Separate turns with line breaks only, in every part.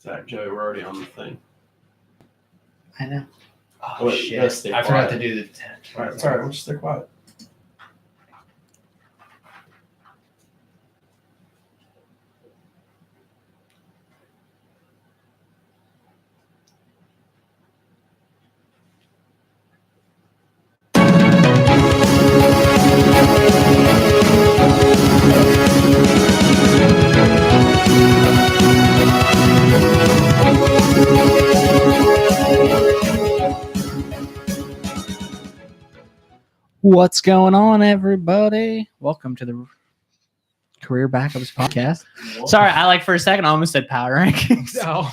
Zach, Joey, we're already on the thing.
I know.
Oh, shit. I forgot to do the 10.
All right, it's all right. We'll just stay quiet.
What's going on, everybody? Welcome to the Career Backups Podcast. Sorry, for a second, I almost said Power Rankings.
No.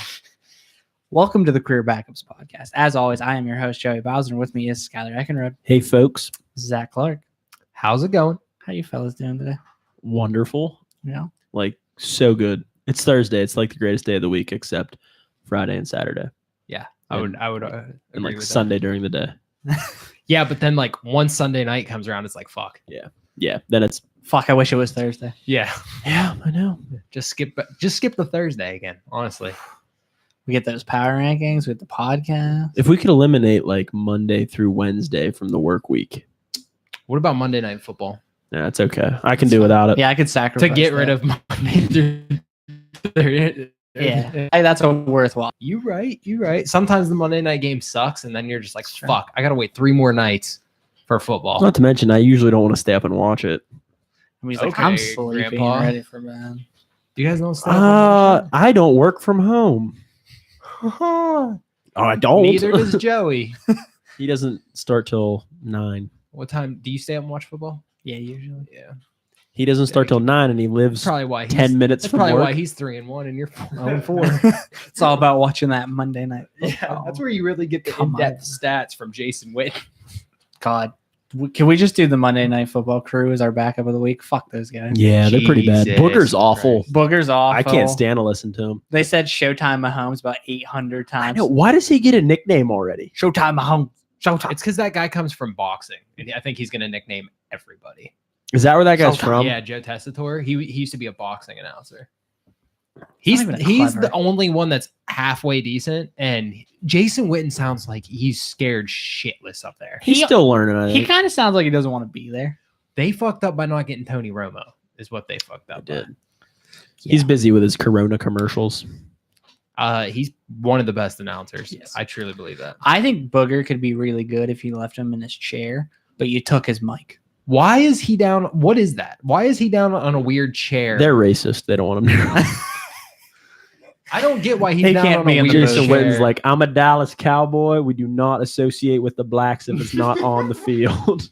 Welcome to the Career Backups Podcast. As always, I am your host, Joey Bowser, and with me is Skylar Eckenrode.
Hey, folks.
Zach Clark.
How's it going?
How you fellas doing today?
Wonderful.
Yeah.
Like, so good. It's Thursday. It's like the greatest day of the week, except Friday and Saturday.
Yeah, I would
And
agree
like
with
Sunday during the day.
Yeah, but then like once Sunday night comes around, it's like, fuck.
Yeah. Then it's,
Fuck, I wish it was Thursday.
Yeah.
yeah, I know.
Just skip the Thursday again, honestly.
We get those Power Rankings with the podcast.
If we could eliminate like Monday through Wednesday from the work week,
What about Monday Night Football?
yeah, it's okay. I can do without it.
Yeah, I could sacrifice
To get rid
that.
of Monday through
Yeah, hey, that's a worthwhile.
You right. Sometimes the Monday night game sucks, and then you're just like,
Sure.
fuck, I gotta wait 3 more nights for football.
Not to mention, I usually don't want to stay up and watch it.
I mean, he's like,
Okay,
I'm sleepy
Grandpa.
and ready for bed.
Do you guys know stuff?
I don't work from home. Oh, I don't.
Neither does Joey.
He doesn't start till 9.
What time do you stay up and watch football?
Yeah, usually.
Yeah,
He doesn't start till 9, and he lives
probably why.
10 minutes
That's
from
probably
work.
why he's 3-1 and you're 0-4.
It's all about watching that Monday night.
Yeah,
football.
that's where you really get the
Come
in-depth
on.
stats from Jason Witt.
God. Can we just do the Monday Night Football crew as our backup of the week? Fuck those guys.
Yeah, they're pretty bad.
Jesus
Booger's awful.
Christ.
Booger's awful.
I can't stand to listen to him.
They said Showtime Mahomes about 800
I
times.
know. Why does he get a nickname already?
Showtime Mahomes. Showtime.
It's because that guy comes from boxing, and I think he's going to nickname everybody.
Is that where that guy's
Showtime,
from?
Yeah, Joe Tessitore. He used to be a boxing announcer. He's
not even
the
clever.
only one that's halfway decent, and Jason Witten sounds like he's scared shitless up there.
He's still learning. I
He
think.
kind of sounds like he doesn't want to be there.
They fucked up by not getting Tony Romo, is what they fucked up.
They did.
by.
He's busy with his Corona commercials.
He's one of the best announcers.
Yes.
I truly believe that.
I think Booger could be really good if you left him in his chair, but you took his mic.
Why is he down? What is that? Why is he down on a weird chair?
They're racist. They don't want him to.
I don't get why he's
He
down
can't
on
be
a
in the
weird
Jason
chair.
Witten's like, I'm a Dallas Cowboy. We do not associate with the blacks if it's not on the field.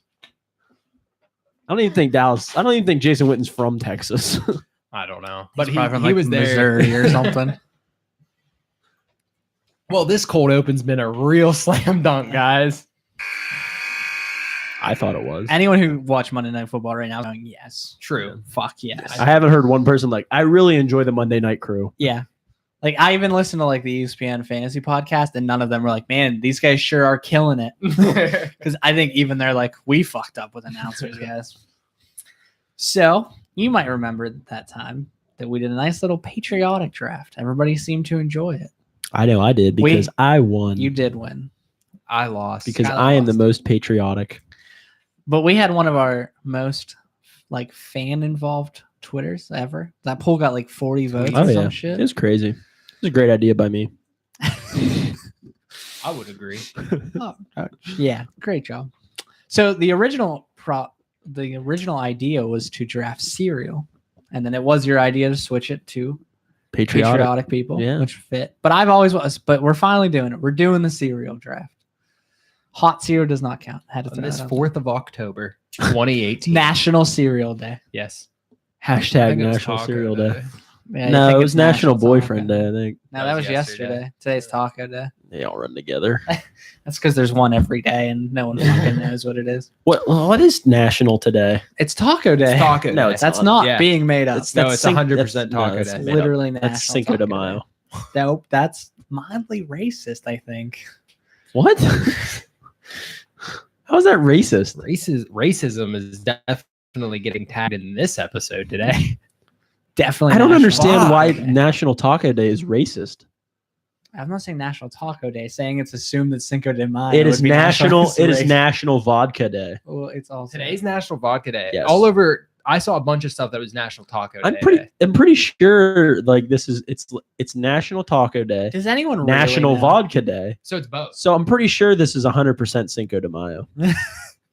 I don't even think Jason Witten's from Texas.
I don't know, but
He's
he,
probably from,
he
like,
was there.
Missouri or something.
Well, this cold open's been a real slam dunk, guys.
I thought it was.
Anyone who watched Monday Night Football right now is going, yes.
True.
Fuck yes.
I haven't heard one person like, I really enjoy the Monday Night Crew.
Yeah. Like, I even listened to, like, the ESPN Fantasy Podcast, and none of them were like, man, these guys sure are killing it. Because I think even they're like, we fucked up with announcers, guys. So, you might remember that time that we did a nice little patriotic draft. Everybody seemed to enjoy it.
I know I did because I won.
You did win.
I lost
because
Skylar
I am the
lost.
most patriotic.
But we had one of our most, like, fan-involved Twitters ever. That poll got, like, 40 votes
Oh
or
yeah,
some shit.
it was crazy. It was a great idea by me.
I would agree.
Yeah, great job. So the original idea was to draft cereal, and then it was your idea to switch it to patriotic people,
Yeah.
which fit. But but we're finally doing it. We're doing the cereal draft. Hot cereal does not count. Had to
On
throw
this
it out
4th of October, 2018.
there. National Cereal Day.
Yes.
Hashtag
think it was
National
Taco
Cereal Day.
Yeah, I
No,
think
it
it's
was National Boyfriend
Taco
Day, I think.
No, that was yesterday. Today's Taco Day.
They all run together.
That's because there's one every day, and no one fucking knows what it is.
What is National today?
It's Taco Day.
It's Taco
No,
Day.
it's
That's
not.
not
Yeah.
being made up.
No, it's 100% Taco
that's
Day.
made up.
Literally National
That's Cinco de
Taco
Mayo.
Day. Nope, that's mildly racist, I think.
What? How is that racist?
Racism is definitely getting tagged in this episode today.
Definitely.
I don't
national.
understand why
Fuck.
National Taco Day is racist.
I'm not saying National Taco Day. Saying it's assumed that Cinco de Mayo.
It is
would be
national. It is
race.
National Vodka Day.
Well, it's also
Today's National Vodka Day.
Yes.
All over. I saw a bunch of stuff that was National Taco Day.
I'm pretty sure like this is it's National Taco Day,
Does anyone really
National
know?
Vodka Day.
So it's both.
So I'm pretty sure this is 100% Cinco de Mayo.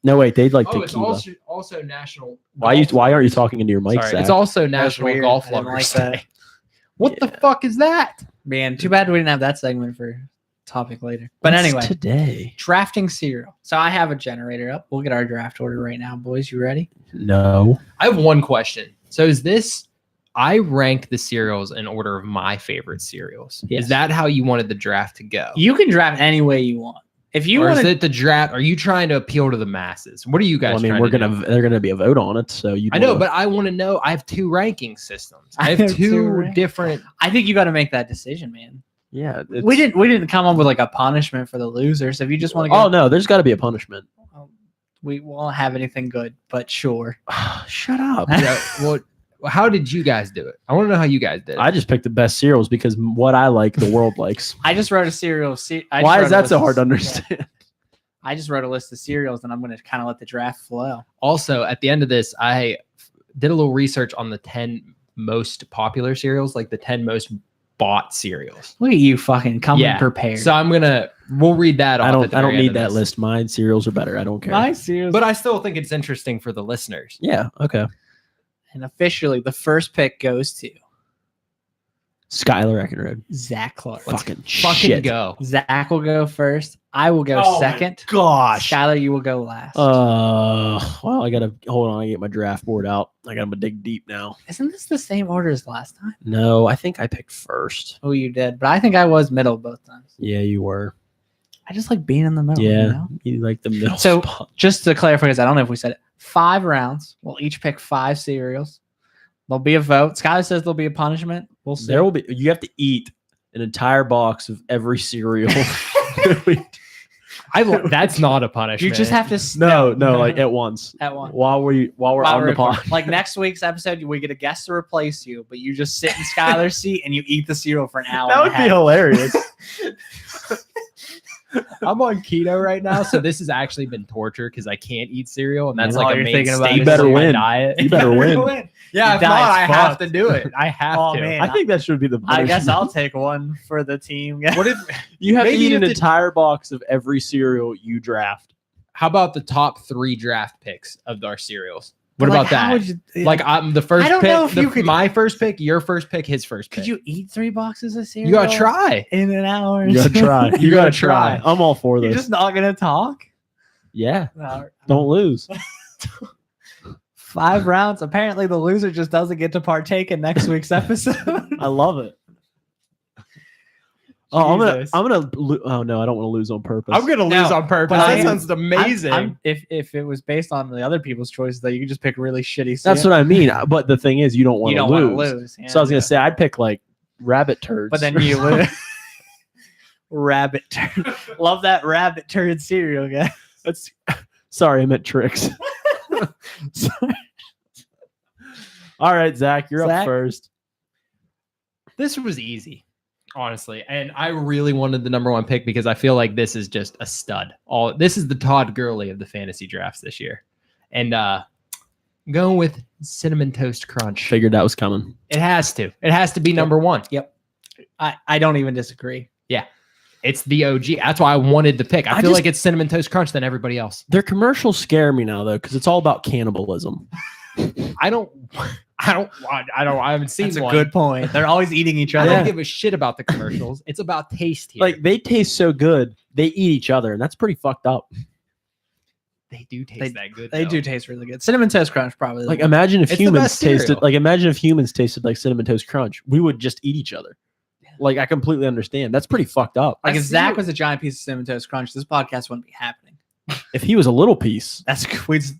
No, wait, they'd like
Oh, it's
tequila.
also National.
Why aren't you talking into your mic,
Sorry,
Zach?
it's also
That was
National
weird.
Golf
I didn't
Lovers
like that.
Day. What the
Yeah.
fuck is that?
Man, too bad we didn't have that segment for topic later. But
What's
anyway,
today.
drafting cereal. So I have a generator up. We'll get our draft order right now, boys. You ready?
No.
I have one question. So is this? I ranked the cereals in order of my favorite cereals.
Yes.
Is that how you wanted the draft to go?
You can draft any way you want. If you
or
want
is
to,
it the draft? Are you trying to appeal to the masses? What are you guys?
Well, I mean,
trying
we're
to
gonna
do?
they're gonna be a vote on it, so you.
I know, but I want to know. I have two ranking systems. I have two different.
I think you got to make that decision, man.
yeah,
We didn't come up with like a punishment for the losers. If you just want to,
Oh no, there's got to be a punishment.
we won't have anything good, but sure.
Shut up.
Yeah, well, how did you guys do it? I want to know how you guys did it.
I just picked the best cereals because what I like, the world likes.
I just wrote a cereal.
Why is that so hard to understand?
I just wrote a list of cereals, and I'm going to kind of let the draft flow.
Also, at the end of this, I did a little research on the 10 most popular cereals, like the 10 most bought cereals.
Look at you, fucking coming
Yeah.
prepared.
So we'll read that off.
I
at
don't
the very end
need
of
that
this.
list. Mine cereals are better. I don't care.
my cereals.
But I still think it's interesting for the listeners.
Yeah. Okay.
And officially, the first pick goes to
Skylar Eckenrode.
Zach Clark.
Fucking
Fucking
shit.
go.
Zach will go first. I will go
Oh my
second.
Gosh.
Skylar, you will go last.
Well, I gotta hold on. I get my draft board out. I gotta dig deep now.
Isn't this the same order as last time?
No, I think I picked first.
Oh, you did. But I think I was middle both times.
Yeah, you were.
I just like being in the middle.
Yeah,
You know?
you like the middle
So-
spot.
Just to clarify, because I don't know if we said it, 5 rounds. We'll each pick 5 cereals. There'll be a vote. Skylar says there'll be a punishment. We'll see.
There will be. You have to eat an entire box of every cereal.
That's not a punishment.
You just have to
no, like at once.
at one.
While we're
While
on
we're
the pod.
recording. Like next week's episode, we get a guest to replace you, but you just sit in Skylar's seat and you eat the cereal for an hour.
That
and
would
a
be
half.
hilarious.
I'm on keto right now, so this has actually been torture because I can't eat cereal, and that's
All
like a
you're
main
thinking about
staple
is
better
of my
win.
diet.
You better win.
Yeah,
Your
if not,
diet's
I have
fucked.
to do it. I have
Oh,
to.
man.
I think that should be the
I guess
punishment.
I'll take one for the team.
What if?
You have to
Maybe
eat
you
an
have to-
entire box of every cereal you draft.
How about the top 3 draft picks of our cereals? What
But,
about
like, how
that?
would you-
Like I'm the first
I don't
pick.
know if you could-
my first pick, your first pick, his first pick.
could you eat 3 boxes of cereal?
You gotta try.
in an hour.
You gotta try.
You gotta try.
I'm all for
You're
this.
just not gonna talk.
Yeah.
No.
Don't lose.
5 rounds. Apparently, the loser just doesn't get to partake in next week's episode.
I love it. Oh,
Jesus.
I'm gonna. Oh no, I don't want to lose on purpose.
I'm gonna
No,
lose on purpose.
but
That
I-
sounds amazing.
If it was based on the other people's choices, though, you could just pick really shitty.
That's what I mean. But the thing is, you don't want
you
to
don't
lose.
want to lose.
So I was
yeah.
gonna say I'd pick like rabbit turds.
But then you lose. Rabbit turd. Love that rabbit turd cereal, guy.
That's sorry, I meant tricks. All right, Zach, you're up
Zach?
first.
This was easy, honestly, and I really wanted the number 1 pick because I feel like this is just a stud. This is the Todd Gurley of the fantasy drafts this year, and going with Cinnamon Toast Crunch.
Figured that was coming.
It has to. It has to be number 1.
I don't even disagree.
It's the OG. That's why I wanted the pick. I
I
feel
just-
like it's Cinnamon Toast Crunch than everybody else.
Their commercials scare me now though, because it's all about cannibalism.
I haven't seen
That's a
one.
good point. They're always eating each
I
other.
don't give a shit about the commercials. It's about taste here.
Like they taste so good, they eat each other, and that's pretty fucked up.
they do taste that good.
They
though.
do taste really good. Cinnamon Toast Crunch probably.
Like imagine if
It's the
humans
best
tasted
cereal.
like imagine if humans tasted like Cinnamon Toast Crunch. We would just eat each other. Like I completely understand. That's pretty fucked up.
Like
I
if
see
Zach
what-
was a giant piece of Cinnamon Toast Crunch, this podcast wouldn't be happening.
If he was a little piece,
We'd just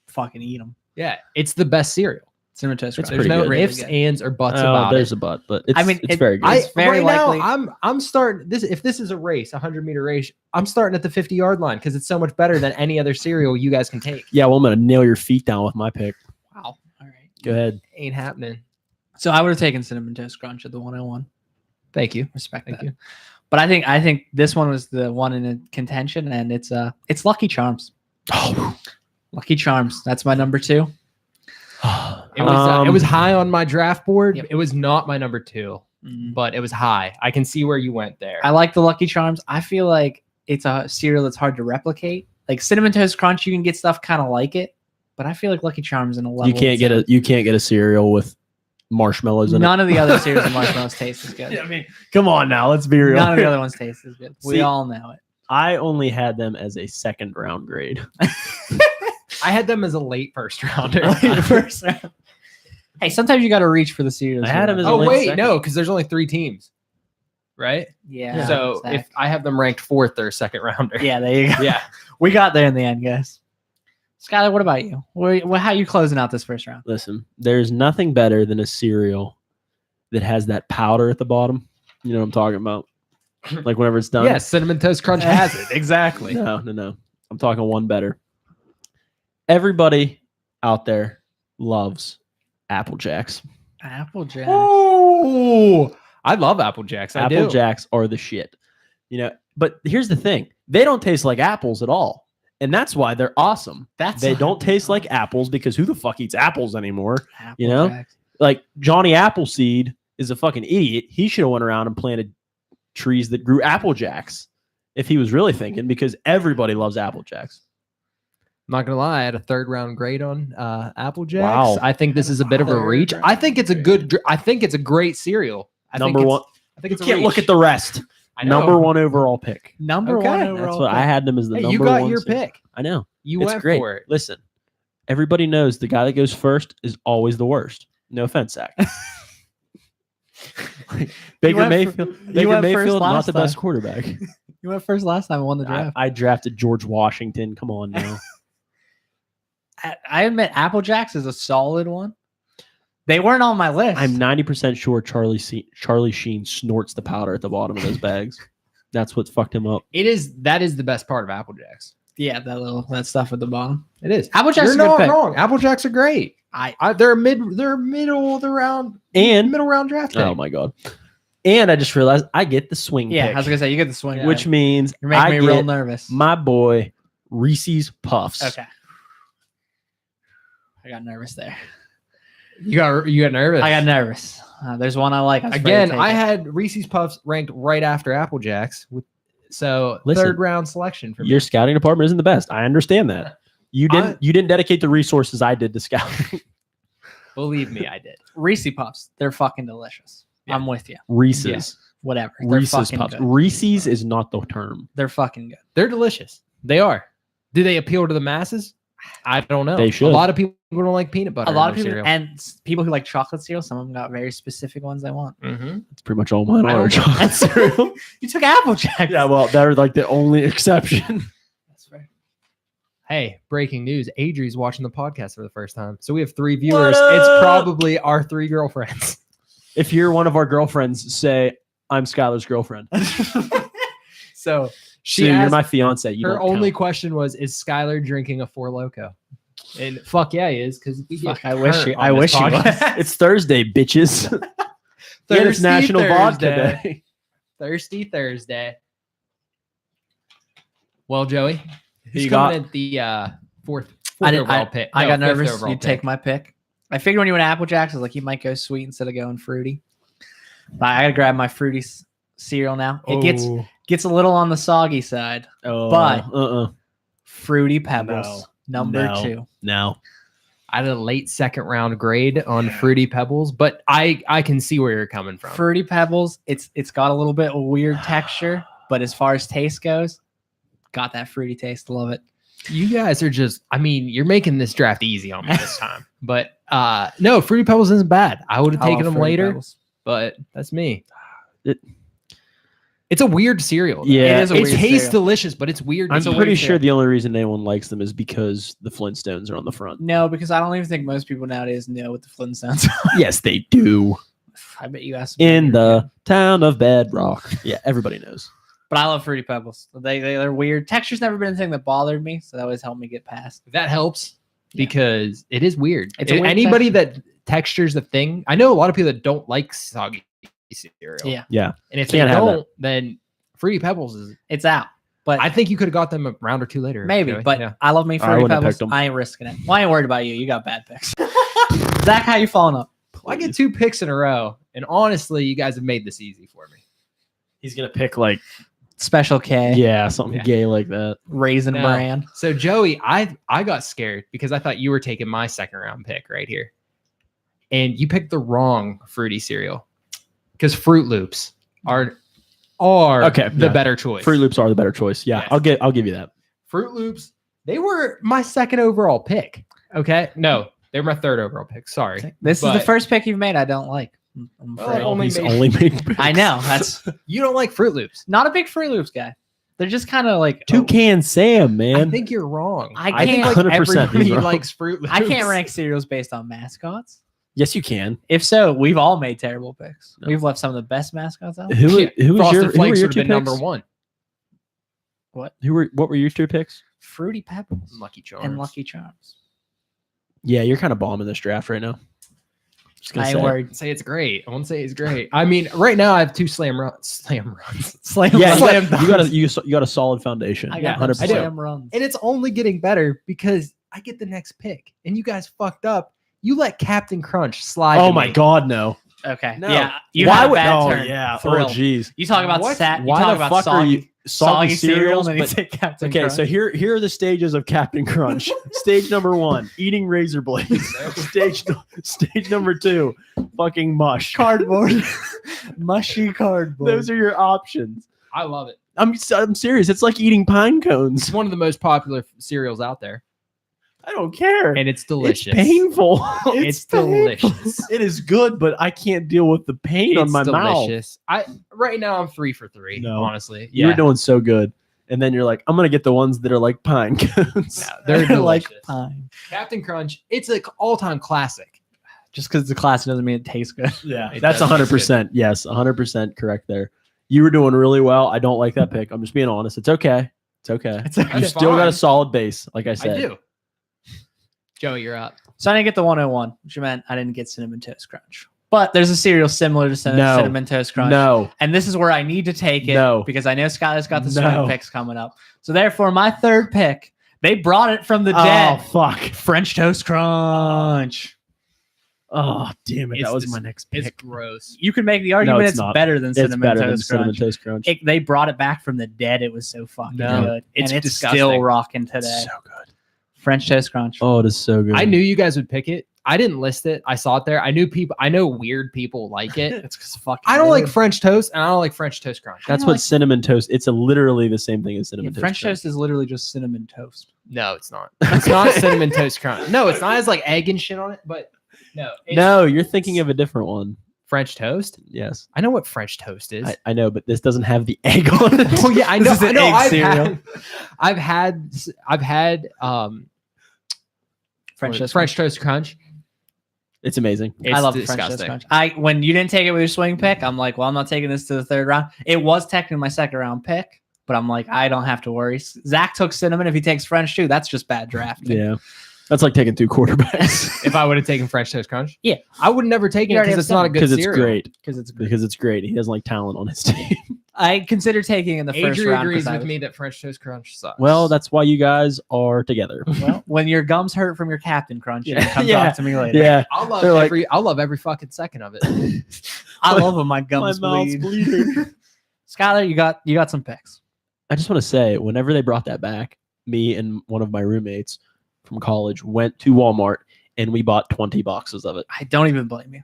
fucking eat them.
Yeah, it's the best cereal.
Cinnamon Toast
It's
Crunch.
There's
pretty
no
good.
Really
ifs,
good.
ands, or buts
oh,
about
there's
it.
a but, but it's,
I mean,
it's
it-
very good.
It's very likely-
I'm starting this. If this is a race, a 100-meter race, I'm starting at the 50-yard line because it's so much better than any other cereal you guys can take.
Yeah, well, I'm gonna nail your feet down with my pick.
Wow. All right.
Go ahead.
Ain't happening.
So I would have taken Cinnamon Toast Crunch at the 101.
Thank you.
Respect
Thank
that.
you.
But I think this one was the one in contention, and it's Lucky Charms.
Oh.
Lucky Charms. That's my number 2.
It was high on my draft board.
Yep.
It was not my number 2, but it was high. I can see where you went there.
I like the Lucky Charms. I feel like it's a cereal that's hard to replicate. Like Cinnamon Toast Crunch, you can get stuff kind of like it, but I feel like Lucky Charms in a level.
You can't get a cereal with marshmallows in
None of the other cereals with marshmallows taste as good.
it. I mean, come on now, let's be real.
None of the other ones taste as good. We
See,
all know it.
I only had them as a second round grade.
I had them as a late first rounder.
First round. Hey, sometimes you got to reach for the cereals.
I had them as a
Oh
late
wait,
second.
no, because there's only 3 teams, right?
Yeah.
So
exactly.
if I have them ranked 4th or second rounder.
Yeah, there you go.
Yeah.
We got there in the end, guys. Skylar, what about you? How are you closing out this first round?
Listen, there's nothing better than a cereal that has that powder at the bottom. You know what I'm talking about? Like whenever it's done.
Yes, Cinnamon Toast Crunch has it. Exactly.
No. I'm talking one better. Everybody out there loves Apple Jacks.
Applejack.
Oh, I love Apple Jacks. I
Apple
do.
Jacks are the shit. But here's the thing. They don't taste like apples at all. And that's why they're awesome. They don't taste like apples because who the fuck eats apples anymore? You know?
Applejacks.
Like Johnny Appleseed is a fucking idiot. He should have went around and planted trees that grew Apple Jacks if he was really thinking, because everybody loves Apple Jacks.
I'm not gonna lie, I had a 3rd round grade on Apple Jacks.
Wow.
I think this is a bit of a reach. I think it's a good. I think it's a great cereal. I think
Number
it's-
one.
I think
You
it's a
can't look
reach.
at the rest.
I know.
Number 1 overall pick.
Number
Okay,
one
that's
overall.
That's what I had them as the
Hey,
number
you got
1
your
seed.
pick.
I know.
You
It's
went
great.
for it.
Listen, everybody knows the guy that goes first is always the worst. No offense, Zach. Baker
went
Mayfield,
you
Baker
went first
Mayfield, not
last
the best
time.
quarterback.
You went first last time and won the draft.
I drafted George Washington. Come on now.
I admit Applejacks is a solid one. They weren't on my list.
I'm 90% sure Charlie Sheen snorts the powder at the bottom of those bags. That's what fucked him up.
That is the best part of Apple Jacks.
Yeah, that stuff at the bottom.
It is.
Applejacks
You're
is a good
not
pick.
wrong. Apple Jacks are great. They're middle of the round
And
middle round draft pick.
oh my god. And I just realized I get the swing
Yeah,
pick,
I was gonna say you get the swing,
which means
you're making
I
me
get
real nervous.
my boy Reese's Puffs.
Okay, I got nervous there.
You got nervous.
I got nervous. There's one I like. I was afraid
Again,
to take
I
it.
had Reese's Puffs ranked right after Apple Jacks. So
Listen,
3rd round selection for me.
Your scouting department isn't the best. I understand that. You didn't dedicate the resources I did to scouting.
Believe me, I did.
Reese Puffs. They're fucking delicious.
Yeah.
I'm with you.
Reese's.
Yeah.
Whatever. They're
Reese's
fucking
Puffs.
good.
Reese's is not the term.
They're fucking good.
They're delicious. They are. Do they appeal to the masses? I don't know.
They should.
A lot of people don't like peanut butter.
A lot of
in their
people
cereal.
and people who like chocolate cereal. Some of them got very specific ones they want.
Mhm.
That's pretty much all mine
I
are.
don't-
chocolate cereal.
You took Applejack.
Yeah, well, they're like the only exception.
That's right.
Hey, breaking news. Adri's watching the podcast for the first time. So we have 3 viewers. It's
up?
probably our 3 girlfriends.
If you're one of our girlfriends, say I'm Skylar's girlfriend.
So
You're
asked-
my fiance. You
her
don't
only
count.
question was, is Skylar drinking a Four Loco? And fuck yeah, he is, because we get
Fuck, I wish
hurt
you-
on
I
this
wish you
podcast.
It's Thursday, bitches. And it's
Thirsty
National Vodka
Thursday.
Day.
Thirsty Thursday. Well, Joey, who's
you
coming
got?
at the fourth
I didn't.
overall pick?
I
No,
got
fifth
nervous.
overall
You
pick.
take my pick. I figured when you went Applejacks, I was like, you might go sweet instead of going fruity. But I gotta grab my fruity cereal now. It gets a little on the soggy side.
Oh,
but- Fruity Pebbles, number
No.
2.
no.
I had a late second round grade on Fruity Pebbles, but I can see where you're coming from.
Fruity Pebbles. It's got a little bit of weird texture, but as far as taste goes, got that fruity taste. Love it.
You guys are just, I mean, you're making this draft easy on me this time. But no, Fruity Pebbles isn't bad. I would have
I love
taken them
Fruity
later,
Pebbles.
but that's me.
It-
It's a weird cereal. though.
Yeah,
It is a
It
weird
tastes
cereal.
delicious, but it's weird. to
I'm
It's a
eat.
pretty
weird
sure
cereal.
the only reason anyone likes them is because the Flintstones are on the front.
No, because I don't even think most people nowadays know what the Flintstones are.
Yes, they do.
I bet you asked
In the town of Bedrock. Yeah, everybody knows.
But I love Fruity Pebbles. They're weird. Texture's never been a thing that bothered me, so that always helped me get past.
That helps
Yeah.
because it is weird.
It's a weird
Anybody that textures the thing, I know a lot of people that don't like soggy cereal.
Yeah.
Yeah.
And if
Can't
they
have
don't, then Fruity Pebbles is.
It's out. But
I think you could have got them a round or two later.
maybe.
Joey.
But
Yeah.
I love me
I
Fruity
wouldn't have
Pebbles.
picked 'em.
I ain't risking it. Well, I ain't worried about you. You got bad picks. Zach, how you following up?
I get 2 picks in a row, and honestly, you guys have made this easy for me.
He's gonna pick like
Special K.
something
Yeah.
gay like that.
Raisin
No.
Bran.
So Joey, I got scared because I thought you were taking my second round pick right here, and you picked the wrong fruity cereal because Fruit Loops are
Okay,
the
yeah.
better choice.
Fruit Loops are the better choice. Yeah,
Yes.
I'll give you that.
Fruit Loops, they were my second overall pick. Okay, no, they were my third overall pick. Sorry,
This is the
But-
first pick you've made I don't like. I'm
Well,
afraid.
only
He's
made-
only made picks.
I know. That's
you don't like Fruit Loops.
not a big Fruit Loops guy. They're just kind of like
Toucan Sam, man.
I think you're wrong.
I
think
can't-
like
100%
everybody
he's wrong.
likes Fruit Loops.
I can't rank cereals based on mascots.
Yes, you can.
If so, we've all made terrible picks.
No.
We've left some of the best mascots out.
Who was
Frosted
your who were
Flakes
your
would
two
have been
picks?
number 1.
What?
What were your 2 picks?
Fruity Pebbles
Lucky Charms.
and Lucky Charms.
Yeah, you're kind of bombing this draft right now. Just gonna
I ain't
say.
worried.
Say it's great. I won't say it's great. I mean, right now I have 2 slam runs.
Slam,
Yeah,
slam
you got a solid foundation.
I
Yeah,
got 100%.
I do.
Slam runs.
And it's only getting better because I get the next pick. And you guys fucked up. You let Captain Crunch slide.
Oh
to
my
me.
God, no.
Okay.
No.
Yeah. You
Why
had a
would?
bad
Oh
turn.
yeah.
Thrill.
Oh jeez.
You talk about
What?
sat. You
Why
talk
the
about
fuck are
soggy,
you
soggy cereals,
cereals?
and you
But
take Captain
okay,
Crunch.
so here are the stages of Captain Crunch. Stage number 1, eating razor blades. Stage number 2, fucking mush.
cardboard, mushy cardboard.
Those are your options.
I love it.
I'm serious. It's like eating pine cones.
It's one of the most popular cereals out there.
I don't care.
And it's delicious.
It's painful.
It's delicious.
It is good, but I can't deal with the pain on
It's
my mouth.
delicious. Right now I'm 3 for 3.
No.
Honestly.
You were doing so good. And then you're like, I'm gonna get the ones that are like pine cones.
Yeah, they're
like
delicious.
pine.
Captain Crunch. It's an all-time classic.
Just because it's a classic doesn't mean it tastes good.
Yeah,
It
that's
does taste
100%. Yes, 100% correct there. You were doing really well. I don't like that pick. I'm just being honest. It's okay. It's okay.
It's okay.
You
That's
still got
fine.
a solid base, like I said.
I do. Joey, you're up.
So I didn't get the 101, which meant I didn't get Cinnamon Toast Crunch. But there's a cereal similar to
No.
Cinnamon Toast Crunch.
No.
And this is where I need to take it
No.
because I know Skylar's got the
No.
swing picks coming up. So therefore, my third pick, they brought it from the
Oh
dead.
fuck.
French Toast Crunch.
Oh damn it.
It's
That was
dis-
my next
It's
pick.
gross.
You can make the argument
it's
it's
not.
better than
It's
Cinnamon
better than
Toast
Cinnamon
Crunch.
Toast Crunch.
They brought it back from the dead. It was so fucking
No.
good.
It's
and it's
disgusting.
still rocking today.
So good.
French Toast Crunch.
Oh, it is so good.
I knew you guys would pick it. I didn't list it. I saw it there. I know weird people like it.
It's just fucking
I don't like
good.
French toast and I don't like French toast crunch.
That's
I
what
like-
cinnamon toast. It's literally the same thing as
Yeah,
cinnamon toast.
French
Crunch.
toast is literally just cinnamon toast.
No, it's not. It's not cinnamon toast crunch. No, it's not. It has like egg and shit on it, but no. It's
No, you're thinking of a different one.
French toast.
Yes,
I know what French toast is.
I know, but this doesn't have the egg on it.
Oh yeah, I
This
know.
is an
I know.
egg cereal.
I've had French toast crunch.
It's amazing.
It's
I love French
disgusting.
toast crunch. When you didn't take it with your swing pick, I'm like, well, I'm not taking this to the third round. It was technically my second round pick, but I'm like, I don't have to worry. Zach took cinnamon. If he takes French too, that's just bad drafting.
Yeah, that's like taking 2 quarterbacks
If I would have taken French toast crunch,
Yeah.
I would never taken
You
it
already
because
have
it's not a good
because it's
cereal.
great.
because it's good.
Because it's great. He doesn't like talent on his team.
I consider taking in the first
Adrian
round.
agrees
'cause I
with
was-
me that French toast crunch sucks.
Well, that's why you guys are together.
Well, when your gums hurt from your Captain Crunch, you can come
Yeah.
talk to me later.
Yeah,
I'll love
They're like-
every fucking second of it.
I love when my gums bleed.
bleeding.
Skylar, you got some picks.
I just want to say, whenever they brought that back, me and one of my roommates from college went to Walmart and we bought 20 boxes of it.
I don't even blame you.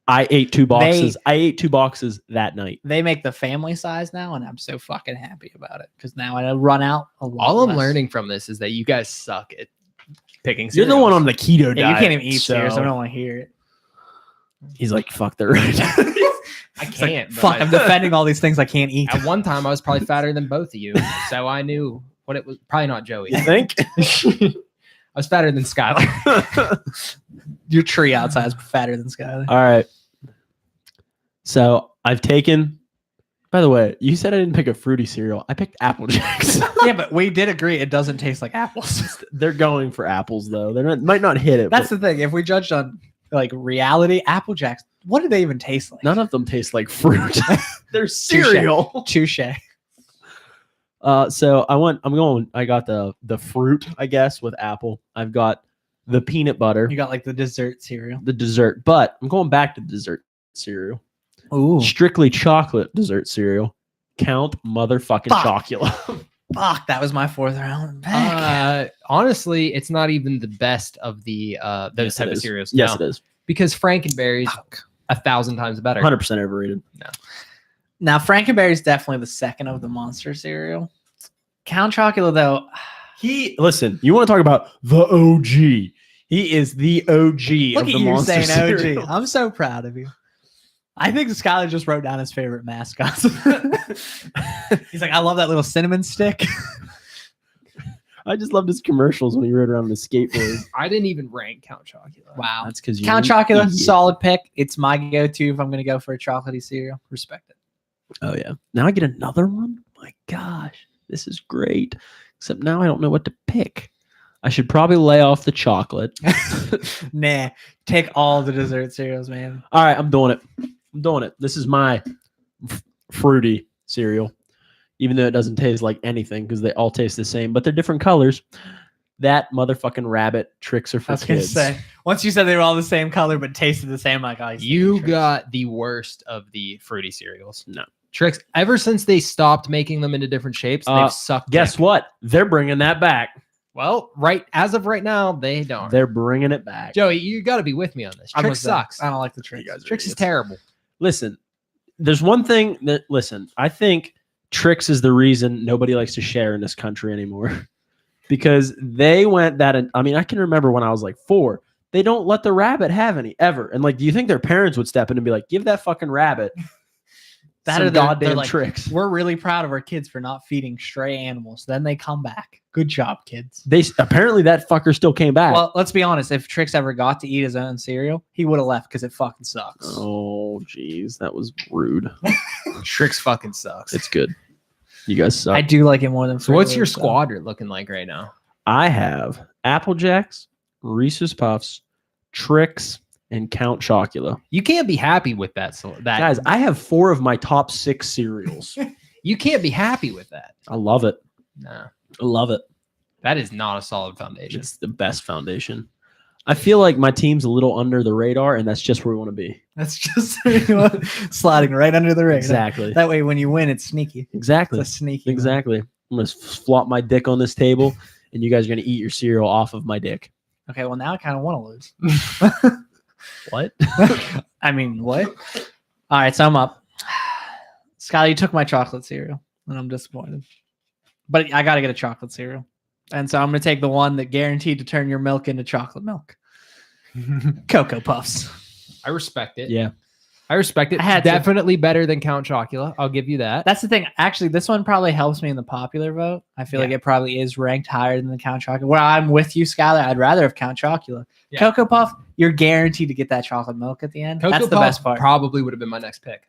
I ate 2 boxes. I ate 2 boxes that night.
They make the family size now, and I'm so fucking happy about it because now I run out a lot.
All I'm
less.
learning from this is that you guys suck at picking.
You're the one on the keto diet.
Yeah, you can't even eat
so
cereal, so I don't want to hear it.
He's like, fuck, they're right.
I can't. but
Fuck, I'm defending all these things I can't eat.
At one time, I was probably fatter than both of you, so I knew what it was. Probably not Joey.
You think?
I was fatter than Skylar.
Your tree outside is fatter than Skylar.
All right. So I've taken. By the way, you said I didn't pick a fruity cereal. I picked Apple Jacks.
Yeah, but we did agree it doesn't taste like apples.
They're going for apples though. They might not hit it.
That's
but
the thing. If we judged on like reality, Apple Jacks, what do they even taste like?
none of them taste like fruit. They're cereal.
Touche.
So I got the fruit, I guess, with apple. I've got the peanut butter,
You got like the dessert cereal.
the dessert, but I'm going back to dessert cereal.
Ooh,
Strictly chocolate dessert cereal. Count motherfucking
Fuck.
Chocula.
fuck! That was my fourth round pick.
Honestly, it's not even the best of the those
Yes,
type
it
of
is.
cereals.
Yes,
No.
it is.
Because Frankenberry's
Fuck.
1,000 times better.
100% overrated.
Now Frankenberry is definitely the second of the monster cereal. Count Chocula though.
Listen, you want to talk about the OG. He is the OG
Look
of
at
the
you
monster
saying OG.
cereal.
I'm so proud of you. I think Skylar just wrote down his favorite mascots. He's like, I love that little cinnamon stick.
I just loved his commercials when he rode around on his skateboard.
I didn't even rank Count Chocula.
Wow.
That's because you
Count Chocula, solid pick. It's my go-to if I'm going to go for a chocolatey cereal. Respect it.
Oh yeah. Now I get another one. My gosh, this is great. Except now I don't know what to pick. I should probably lay off the chocolate.
Nah, take all the dessert cereals, man.
All right, I'm doing it. I'm doing it. This is my fruity cereal, even though it doesn't taste like anything because they all taste the same, but they're different colors. That motherfucking rabbit tricks are for
I was going to
kids.
say, once you said they were all the same color but tasted the same, like, oh,
You got the worst of the fruity cereals.
No.
Tricks, ever since they stopped making them into different shapes, they've sucked.
Guess
dick.
what? They're bringing that back.
Well, as of right now, they don't.
They're bringing it back.
Joey, you got to be with me on this. Tricks sucks.
I don't like the tricks.
Tricks is terrible.
Listen, there's one thing that, I think Tricks is the reason nobody likes to share in this country anymore. Because they went that, I mean, I can remember when I was like 4, they don't let the rabbit have any ever. And like, do you think their parents would step in and be like, give that fucking rabbit
That
some
or they're
goddamn
like,
Tricks?
We're really proud of our kids for not feeding stray animals. Then they come back. Good job, kids.
They apparently that fucker still came back.
Well, let's be honest. If Trix ever got to eat his own cereal, he would have left because it fucking sucks.
Oh, jeez, that was rude.
Tricks fucking sucks.
It's good. You guys suck.
I do like it more than.
So what's your
Froot Loops, though.
squad looking like right now?
I have Apple Jacks, Reese's Puffs, Tricks, and Count Chocula.
You can't be happy with that. So that
Guys, I have 4 of my top 6 cereals.
you can't be happy with that.
I love it.
Nah,
I love it.
that is not a solid foundation.
It's the best foundation. I feel like my team's a little under the radar, and that's just where we want to be.
That's just sliding right under the radar.
Exactly.
That way, when you win, it's sneaky.
Exactly.
It's a sneaky. one.
Exactly. I'm going to flop my dick on this table, and you guys are going to eat your cereal off of my dick.
Okay. Well, now I kind of want to lose.
What?
I mean, what? All right. So I'm up. Scotty, you took my chocolate cereal, and I'm disappointed. But I got to get a chocolate cereal. And so I'm going to take the one that guaranteed to turn your milk into chocolate milk. Cocoa Puffs.
I respect it.
Yeah.
I respect it.
I had to.
Definitely better than Count Chocula. I'll give you that.
That's the thing. Actually, this one probably helps me in the popular vote. I feel like it probably is ranked higher than the Count Chocula. Well, I'm with you, Skylar. I'd rather have Count Chocula.
Yeah.
Cocoa Puff, you're guaranteed to get that chocolate milk at the end.
Cocoa
That's the
Puff
best part.
Probably would have been my next pick.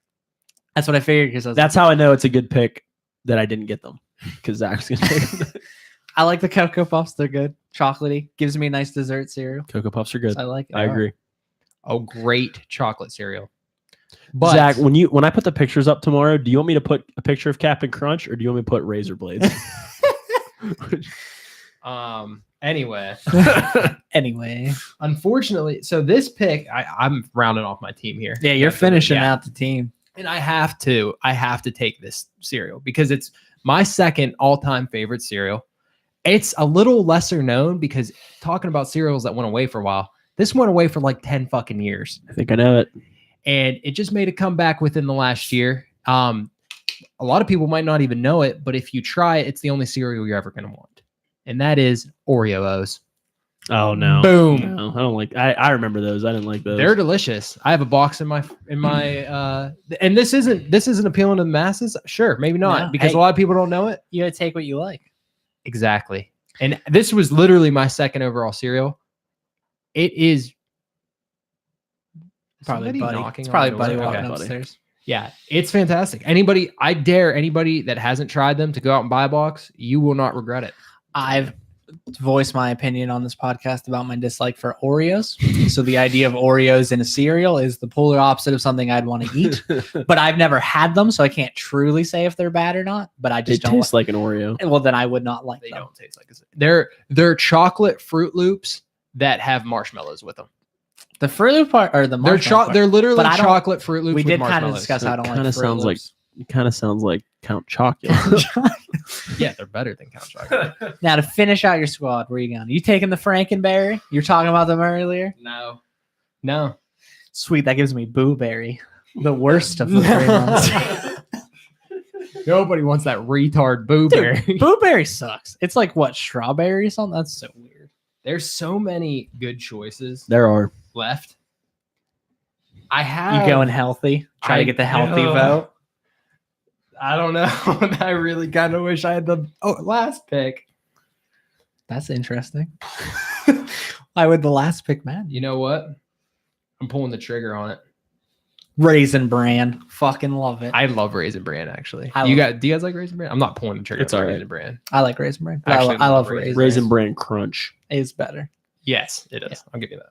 That's what I figured. Because
That's how I know it's a good pick that I didn't get them. Because Zach's going to take them.
I like the Cocoa Puffs. They're good. Chocolatey. Gives me a nice dessert cereal.
Cocoa Puffs are good.
So I like it.
I agree.
Oh, great chocolate cereal. But
Zach, when I put the pictures up tomorrow, do you want me to put a picture of Captain Crunch or do you want me to put razor blades?
anyway,
Anyway.
unfortunately, so this pick, I'm rounding off my team here.
Yeah, you're finishing out the team.
And I have to take this cereal because it's my second all-time favorite cereal. It's a little lesser known because talking about cereals that went away for a while, this went away for like 10 fucking years.
I think I know it.
And it just made a comeback within the last year. A lot of people might not even know it, but if you try it, it's the only cereal you're ever going to want. And that is Oreo-O's.
Oh no.
Boom.
No, I don't like I remember those. I didn't like those.
They're delicious. I have a box in my and this isn't appealing to the masses. Sure, maybe not
No,
because
hey.
a lot of people don't know it.
You gotta take what you like.
Exactly. And this was literally my second overall cereal. It is
Probably
somebody
Buddy.
knocking
It's
on
probably
the
Buddy
door?
walking
Okay.
upstairs.
Yeah, it's fantastic. I dare anybody that hasn't tried them to go out and buy a box. You will not regret it.
I've voice my opinion on this podcast about my dislike for Oreos. So the idea of Oreos in a cereal is the polar opposite of something I'd want to eat. But I've never had them, so I can't truly say if they're bad or not. But I
They
just don't.
taste like an Oreo.
Well, then I would not like
They
them.
don't taste like they're chocolate Fruit Loops that have marshmallows with them.
The Fruit Loop part or the marshmallow part.
They're literally
But I don't-
chocolate Fruit Loops.
We
with
did kind of
marshmallows.
discuss
So
how I
it
don't
kinda
like Fruit
sounds like-
Loops.
It kind of sounds like Count Chocula.
Yeah, they're better than Count Chocolate.
Now to finish out your squad, where you going? You taking the Frankenberry? You're talking about them earlier.
No.
Sweet, that gives me Boo-Berry, the worst of the three ones.
Nobody wants that retard Boo-Berry.
Dude, Boo-Berry sucks. It's like what, strawberry or something? That's so weird.
There's so many good choices
There are.
left. I have.
You going healthy? Try to get the healthy vote.
I don't know. I really kind of wish I had the last pick.
That's interesting. Why would the last pick matter?
You know what? I'm pulling the trigger on it.
Raisin Bran. Fucking love it.
I love Raisin Bran, actually.
I
Do
love
you guys like Raisin Bran? I'm not pulling the trigger
It's
on
all right.
Raisin Bran.
I like Raisin Bran. But
Actually,
I love
Raisin
Raisin.
Raisin Bran Crunch.
Is better.
Yes, it is.
Yeah.
I'll give you that.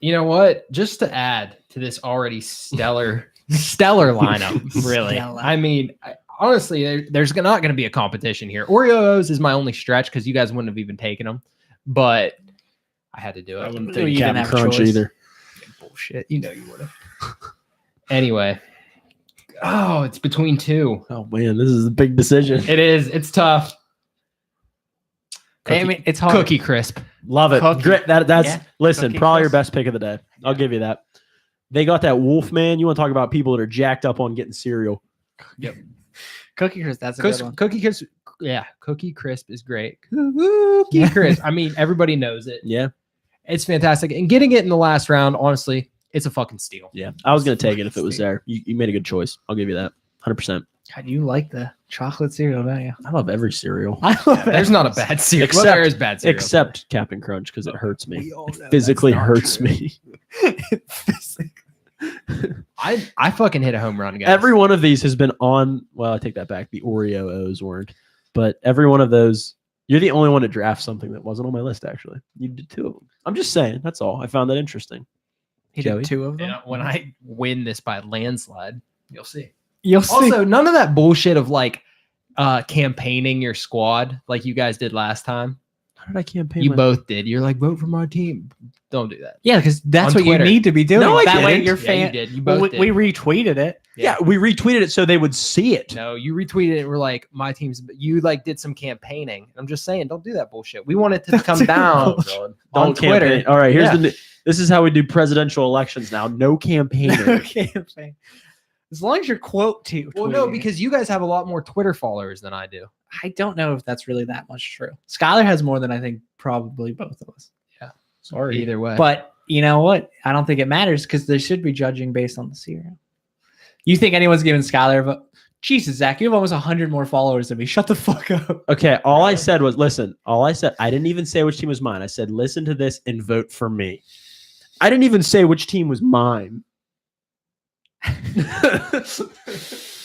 You know what? Just to add to this already stellar lineup, really.
Stellar.
I mean, honestly, there's not going to be a competition here. Oreos is my only stretch because you guys wouldn't have even taken them, but I had to do it.
I wouldn't
You
think
didn't
Captain
have a
Crunch
choice.
either.
Bullshit. You know you would have. Anyway. Oh, it's between two.
Oh man, this is a big decision.
It is. It's tough.
I mean, it's hard.
Cookie Crisp.
Love it.
Cookie.
Great. That's
Yeah.
listen,
Cookie
probably your
Crisp.
best pick of the day. I'll
Yeah.
give you that. They got that wolf man. You want to talk about people that are jacked up on getting cereal?
Cookie Crisp. That's a good one.
Cookie Crisp. Yeah, Cookie Crisp is great. Cookie Crisp. I mean, everybody knows it.
Yeah,
It's fantastic. And getting it in the last round, honestly, it's a fucking steal.
yeah. I was gonna take it if it was there. You made a good choice. I'll give you that. 100%.
God, you like the chocolate cereal, don't you?
I love every cereal
I love
There's
it.
not a bad cereal.
Except-
Well, there is bad cereal.
except Captain Crunch because it hurts me.
We all know
It physically
that's not
hurts
true.
me.
I fucking hit a home run, guys.
Every one of these has been on. Well, I take that back. The Oreo O's weren't, but every one of those. You're the only one to draft something that wasn't on my list. Actually, you did two of them. I'm just saying. That's all. I found that interesting.
He
Joey?
did two of them.
And when I win this by landslide, you'll see.
You'll see.
Also, none of that bullshit of like campaigning your squad like you guys did last time.
How did I campaign?
You
my-
both did. You're like, vote for my team. Don't do that.
yeah, because that's
On
what
Twitter.
you need to be doing.
No, I
that way
didn't.
your
Yeah, you
fan.
did. You
Well,
both
we
did.
retweeted it.
Yeah, we retweeted it so they would see it.
No, you retweeted it and we're like, my team's you like did some campaigning. I'm just saying, don't do that bullshit. We want it to come down on
Don't
Twitter.
campaign. All right, here's
Yeah.
this is how we do presidential elections now. No campaigning.
Campaign. As long as you're quote to.
Well, no,
tweeting it.
because you guys have a lot more Twitter followers than I do.
I don't know if that's really that much true. Skylar has more than I think probably both of us.
Sorry.
Either way.
But you know what? I don't think it matters because they should be judging based on the cereal. You think anyone's giving Skylar a vote? Jesus, Zach, you have almost 100 more followers than me. Shut the fuck up.
Okay, all I said was listen. All I said, I didn't even say which team was mine. I said listen to this and vote for me. I didn't even say which team was mine.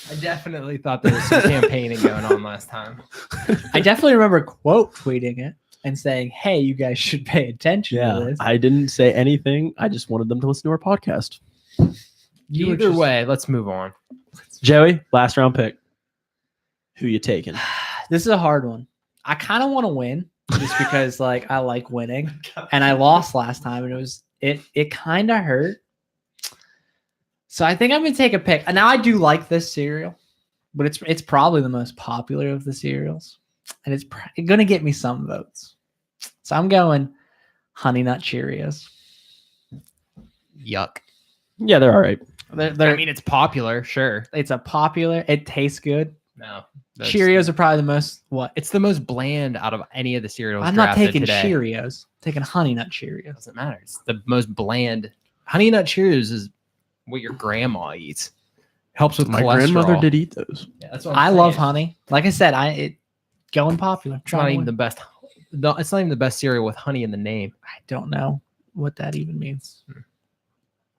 I definitely thought there was some campaigning going on last time.
I definitely remember quote tweeting it and saying, hey, you guys should pay attention to
Yeah,
this.
I didn't say anything. I just wanted them to listen to our podcast.
You were
Either
just-
way, let's move on.
Joey, last round pick. Who you taking?
This is a hard one. I kind of want to win just because like I like winning. And I lost last time and it kind of hurt. So I think I'm gonna take a pick. And now I do like this cereal, but it's probably the most popular of the cereals, and it's gonna get me some votes. So I'm going Honey Nut Cheerios.
Yuck.
Yeah, they're all right.
They're
I mean, it's popular, sure.
it's a popular. It tastes good.
No.
Cheerios are probably the most what?
It's the most bland out of any of the cereals.
I'm not
drafted
taking
today.
Cheerios. I'm taking Honey Nut Cheerios.
Doesn't matter. It's the most bland. Honey Nut Cheerios is what your grandma eats. Helps with
My
cholesterol.
grandmother did eat those.
Yeah, that's what
I
I'm
love
saying.
honey. Like I said, it going popular.
It's not even the best. No, it's not even the best cereal with honey in the name.
I don't know what that even means.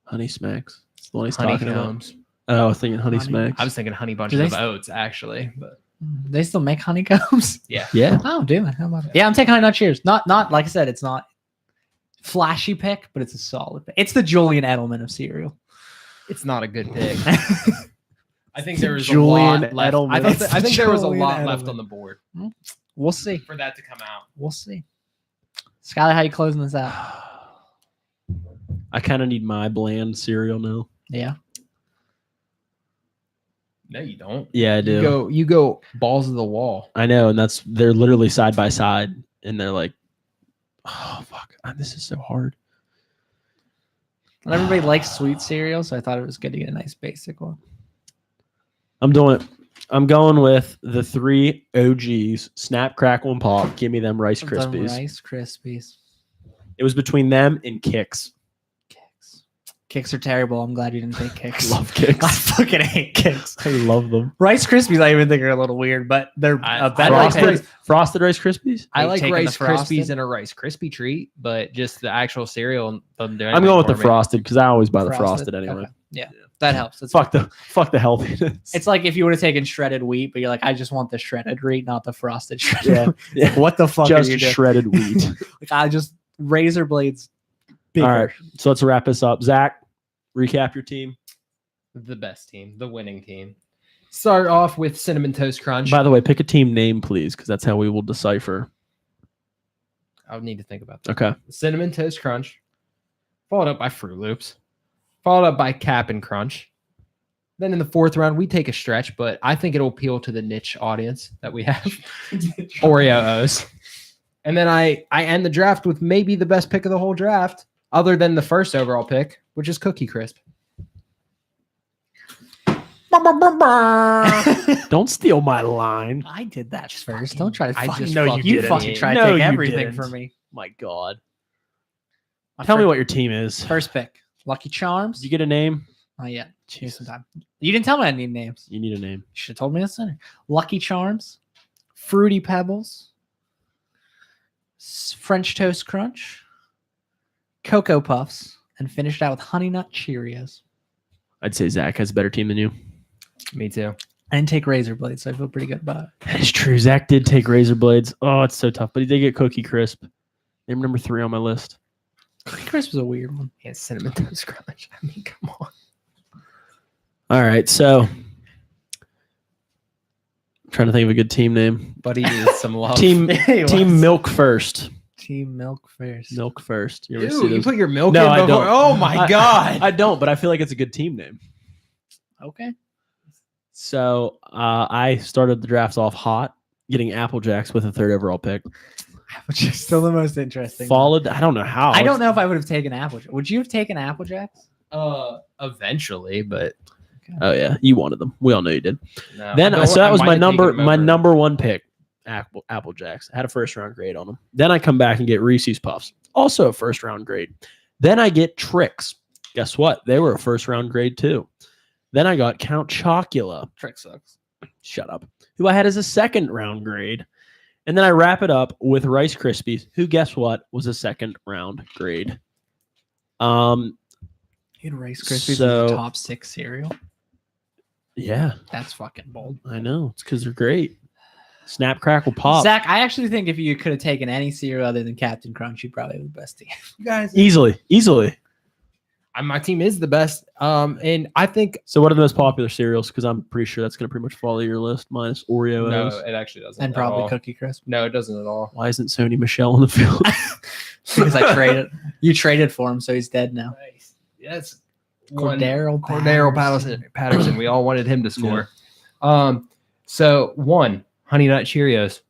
Honey Smacks. It's the one he's talking about.
Honeycombs.
Oh, I was thinking Honey
Honey-
Smacks.
I was thinking honey
Do
bunches
they
of
s-
oats, actually. But
They still make honeycombs.
Yeah.
Yeah.
Oh, do it. How about it? Yeah, I'm taking Honey Nut Cheerios. Not like I said, it's not flashy pick, but it's a solid pick. It's the Julian Edelman of cereal.
It's not a good pick. I think there was
Julian
a lot left.
Edelman.
I think there was a
Julian
lot left
Edelman.
on the board
We'll see.
for that to come out.
We'll see. Skylar, how you closing this out?
I kind of need my bland cereal now.
Yeah.
No, you don't.
Yeah, I do.
You go balls to the wall.
I know, and they're literally side by side, and they're like, oh fuck, this is so hard.
Not everybody likes sweet cereal, so I thought it was good to get a nice basic one.
I'm going with the 3 OGs: Snap, Crackle, and Pop. Give me them Rice Krispies.
Rice Krispies.
It was between them and Kicks.
Kicks are terrible. I'm glad you didn't take Kicks.
Love Kicks.
I fucking hate Kicks.
I love them.
Rice Krispies, I even think are a little weird, but they're a better pick.
Frosted Rice Krispies.
I
You've
like
taken the
Rice
Frosted?
Krispies and a Rice Krispie treat, but just the actual cereal doesn't do anything.
I'm going with the
for me.
Frosted because I always buy the Frosted anyway.
Okay. Yeah, that helps. It's
Fuck the healthiness.
It's like if you would have taken shredded wheat, but you're like, I just want the shredded wheat, not the frosted shredded.
Yeah,
wheat.
yeah.
What the fuck
Just
are you doing?
shredded wheat.
Like, I just razor blades. Bigger.
All right, so let's wrap this up. Zach, recap your team.
The best team, the winning team. Start off with Cinnamon Toast Crunch.
By the way, pick a team name, please, because that's how we will decipher.
I would need to think about that.
Okay.
Cinnamon Toast Crunch, followed up by Fruit Loops, followed up by Cap'n Crunch. Then in the 4th round, we take a stretch, but I think it'll appeal to the niche audience that we have. Oreos. And then I end the draft with maybe the best pick of the whole draft, other than the first overall pick, which is Cookie Crisp.
Don't steal my line.
I did that first. Don't try to
I
fucking
just
know
fucking
you
didn't.
fucking try to
No,
take
you
everything
didn't.
from me.
My God.
My
Tell me
fir-
what your team is.
first pick. Lucky Charms.
Did you get a name?
Not yet. Here's some time. You didn't tell me I need names.
You need a name.
You should have told me the center. Lucky Charms, Fruity Pebbles, French Toast Crunch, Cocoa Puffs, and finished out with Honey Nut Cheerios.
I'd say Zach has a better team than you.
Me too.
I didn't take Razor Blades, so I feel pretty good about it.
That is true. Zach did take Razor Blades. Oh, it's so tough. But he did get Cookie Crisp. Name number 3 on my list.
Cookie Crisp is a weird one.
Yeah, Cinnamon Toast Crunch. I mean, come on.
All right. So I'm trying to think of a good team name.
Buddy needs some love.
Team
He was.
Team Milk First.
Team Milk first.
Milk First. You ever see
Ew, you
those?
put your milk
No,
in
I
before?
don't.
Oh my God.
I don't, but I feel like it's a good team name.
Okay.
So I started the drafts off hot, getting Apple Jacks with a 3rd overall pick.
Which is still the most interesting.
Followed, I don't know how.
I don't know if I would have taken Applejack. Would you have taken Apple Jacks?
Eventually, but
Oh yeah, you wanted them. We all know you did.
no.
Then
I
so that was
might
my
have taken
number
them
my
over.
number 1 pick. Apple Jacks. I had a 1st round grade on them. Then I come back and get Reese's Puffs, also a 1st round grade. Then I get Tricks. Guess what? They were a 1st round grade too. Then I got Count Chocula.
Trick sucks.
Shut up. Who I had as a 2nd round grade. And then I wrap it up with Rice Krispies, who guess what was a 2nd round grade.
You had Rice Krispies
So-
as the top 6 cereal.
Yeah,
That's fucking bold.
I know. It's because they're great. Snap, Crackle, Pop.
Zach, I actually think if you could have taken any cereal other than Captain Crunch, you probably have the best team.
You guys,
Easily.
my team is the best. And I think
So what are the most popular cereals? Because I'm pretty sure that's going to pretty much follow your list, minus Oreo.
no, it actually doesn't.
And
at
probably
all.
Cookie Crisp.
No, it doesn't at all.
Why isn't Sony Michelle on the field?
Because I traded. You traded for him, so he's dead now.
Nice. Yes.
Cordero
Patterson. We all wanted him to score. So 1, Honey Nut Cheerios.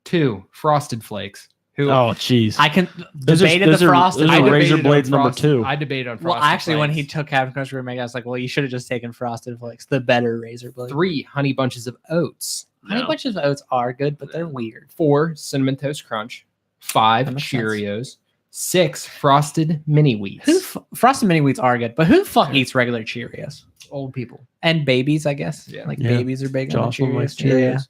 2, Frosted Flakes. Who
Oh, jeez.
I can
Those are-
debated
those
the
are-
frosted.
those
I
are
Flakes.
Razor
debated on
Blades number
Frosted-
2.
I debated on
Well,
Frosted
actually, when he
Flakes.
took Captain Crunch remake, I was like, well, you should have just taken Frosted Flakes, the better Razor Blade.
3, Honey Bunches of Oats.
Honey Bunches of Oats are good, but they're weird.
4, Cinnamon Toast Crunch. 5,
That makes sense.
Cheerios. 6, Frosted Mini Wheats.
Frosted Mini Wheats are good, but who the fuck eats regular Cheerios?
Old people.
And babies, I guess.
Yeah.
Like
Yeah.
babies are big on the
Jocelyn likes
Cheerios. Yeah.
Cheerios.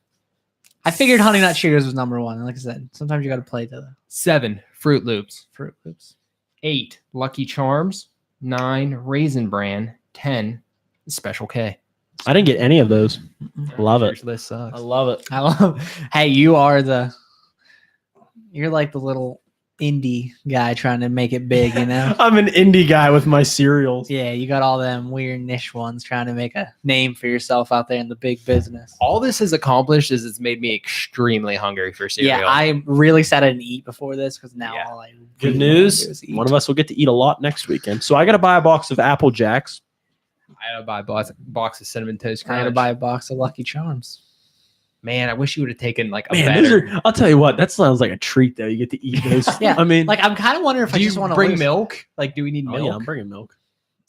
I figured Honey Nut Cheerios was number 1. And like I said, sometimes you got to play to the
7, Fruit Loops.
Fruit Loops.
8, Lucky Charms. 9, Raisin Bran. 10, Special K.
I didn't get any of those. Love it.
Your list sucks.
I love it.
I love. Hey, you're like the little indie guy trying to make it big, you know?
I'm an indie guy with my cereals.
Yeah, you got all them weird niche ones trying to make a name for yourself out there in the big business.
All this has accomplished is it's made me extremely hungry for cereal.
Yeah, I really said I didn't eat before this because now
Yeah.
all I
Good
really
news.
wanna do is eat.
One of us will get to eat a lot next weekend. So I got to buy a box of Apple Jacks.
I gotta buy a box of Cinnamon Toast
I
Crunch.
gotta buy a box of Lucky Charms.
Man, I wish you would have taken like a
Man, those
better.
are, I'll tell you what, that sounds like a treat though. You get to eat those.
Yeah,
I mean,
Like I'm kind of wondering if I
Do
just
you
want to
bring milk? Like, do we need
oh,
milk?
yeah, I'm bringing milk.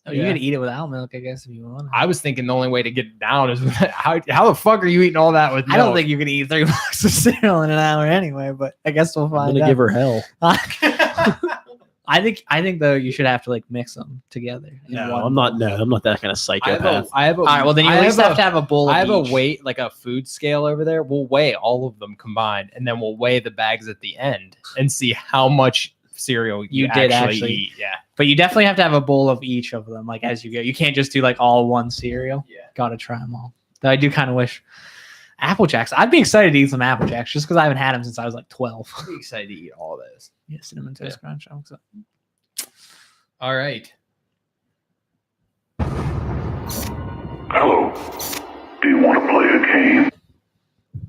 Oh, you
Yeah.
can eat it without milk, I guess, if you want.
I was thinking the only way to get it down is with, how the fuck are you eating all that with milk?
I don't think you can eat 3 boxes of cereal in an hour anyway, but I guess we'll
I'm
find
gonna
out.
give her hell.
I think though you should have to like mix them together. in
No,
one
I'm not.
bowl.
No, I'm not that kind of psychopath.
I have a.
All right, well then you
I
at least have to have a bowl.
I
of
have
each.
a weight, like a food scale over there. We'll weigh all of them combined, and then we'll weigh the bags at the end and see how much cereal
You
you,
did
actually
actually.
eat. Yeah.
But you definitely have to have a bowl of each of them, like as you go. You can't just do like all one cereal.
Yeah.
Gotta try them all. Though I do kind of wish Apple Jacks. I'd be excited to eat some Apple Jacks just because I haven't had them since I was like 12.
I'm excited to eat all this.
Yeah, Cinnamon Toast Crunch. I'm excited.
All right.
Hello. Do you want to play a game?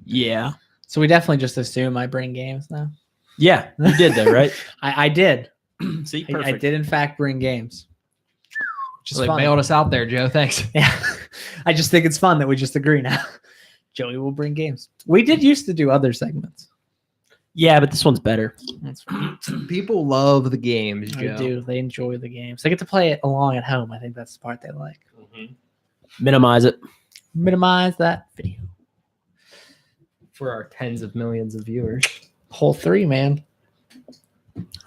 Yeah.
So we definitely just assume I bring games now.
Yeah, you did that, right?
I did.
See,
I did in fact bring games. Which is
Just
fun.
bailed us out there, Joe. Thanks.
Yeah. I just think it's fun that we just agree now. Joey will bring games. We did used to do other segments.
Yeah, but this one's better.
That's
People love the games,
I
Joe.
do. They enjoy the games. They get to play it along at home. I think that's the part they like.
Minimize it.
Minimize that video.
For our tens of millions of viewers.
Whole 3, man.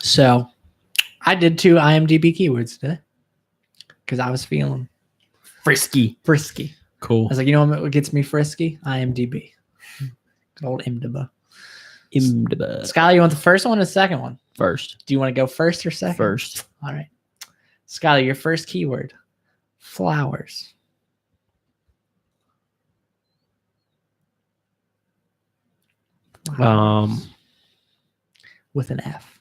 So I did 2 IMDb keywords today because I was feeling
Frisky.
frisky. I
Cool.
was like, you know what gets me frisky? IMDb. Good old IMDb. Skylar, you want the first one or the second one?
First.
Do you want to go first or second?
First.
All right. Skylar, your first keyword. Flowers. With an F.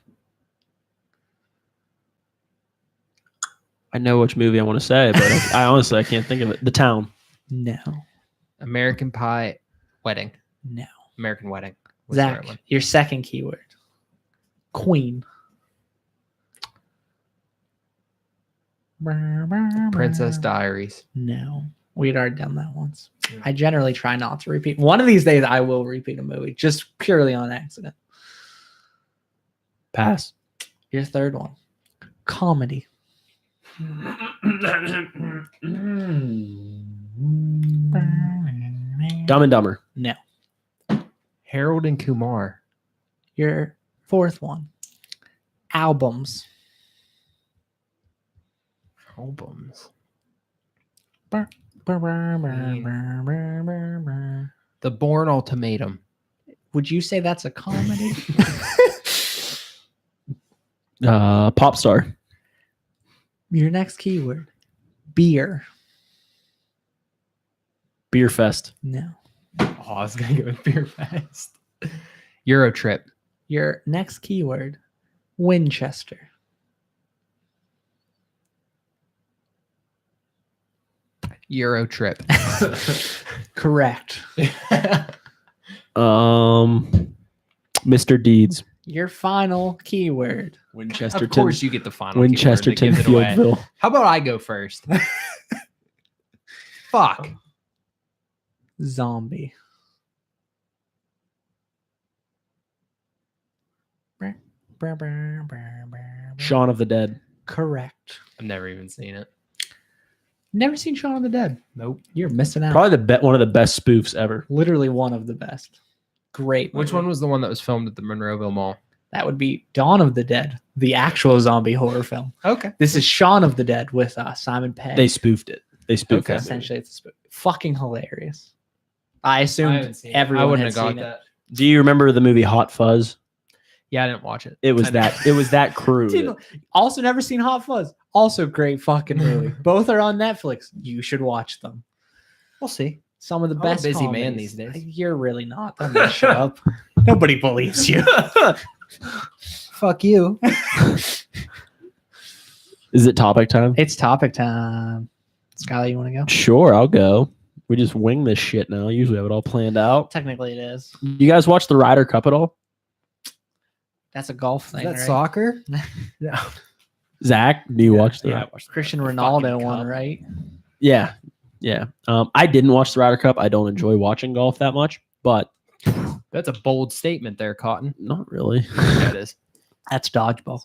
I know which movie I want to say, but I honestly I can't think of it. The Town.
No.
American Pie Wedding.
No.
American Wedding. What's the right
Zach,
one?
your second keyword. Queen.
Princess Diaries.
No. We had already done that once. I generally try not to repeat. One of these days I will repeat a movie just purely on accident.
Pass.
Your third one. Comedy.
Dumb and Dumber.
No.
Harold and Kumar.
Your fourth one. Albums.
Albums.
The
The Bourne Ultimatum.
Would you say that's a comedy?
Pop Star.
Your next keyword. Beer.
Beer Fest.
No.
Oh, I was gonna go with Beer Fest. Euro Trip.
Your next keyword. Winchester.
Euro Trip.
Correct.
Mr. Deeds.
Your final keyword.
Winchesterton.
Of course, you get the final.
Winchesterton
keyword that gives it away.
Fieldville.
How about I go first? Fuck.
Zombie.
Shaun of the Dead.
Correct.
I've never even seen it.
Never seen Shaun of the Dead.
Nope.
You're missing out.
Probably one of the best spoofs ever.
Literally one of the best. Great.
Which
movie.
one was the one that was filmed at the Monroeville Mall?
That would be Dawn of the Dead, the actual zombie horror film.
Okay.
This is Shaun of the Dead with Simon Pegg.
They spoofed it. They spoofed
Okay.
that movie.
Essentially, it's a spoof. Fucking hilarious. I assumed
I
everyone
wouldn't
had
have got
seen it.
that.
Do you remember the movie Hot Fuzz?
Yeah, I didn't watch it.
It was that crew.
Dude, also never seen Hot Fuzz. Also great fucking movie. Both are on Netflix. You should watch them.
We'll see.
Some of the
I'm a
best
busy man
comedies.
these days.
You're really not. Don't make shit up. Nobody believes you. Fuck you.
Is it topic time?
It's topic time. Skylar, you want to go?
Sure, I'll go. We just wing this shit now. Usually have it all planned out.
Technically, it is.
You guys watch the Ryder Cup at all?
That's a golf thing, right?
soccer? Yeah.
Zach, do you watch the?
Yeah, I
Ryder-
watched the
Christian
fucking
Ronaldo won,
cup.
right?
Yeah, yeah. I didn't watch the Ryder Cup. I don't enjoy watching golf that much, but
That's a bold statement there, Cotton.
not really.
Yeah, it is.
That's dodgeball.